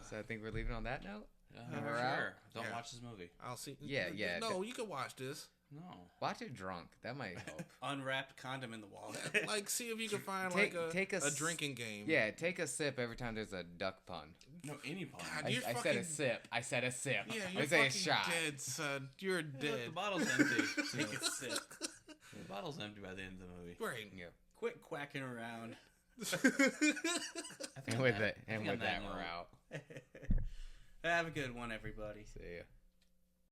So I think we're leaving on that note. We're out? Sure. Don't Yeah. watch this movie. I'll see. Yeah. No, you can watch this. No. Watch it drunk. That might help. Unwrapped condom in the wallet. Like, see if you can find Take- like take a a s- drinking game. Yeah, take a sip every time there's a duck pun. No, any pun. God, I, You're I said fucking- a sip. I said a sip. Yeah, I you're say fucking a shot. dead, son. You're Hey, look, dead. the bottle's empty. Take a sip. The bottle's empty by the end of the movie. Right. Yeah. Quit quacking around. I think And on with that- that, I and think on with that, note, we're out. Have a good one, everybody. See ya.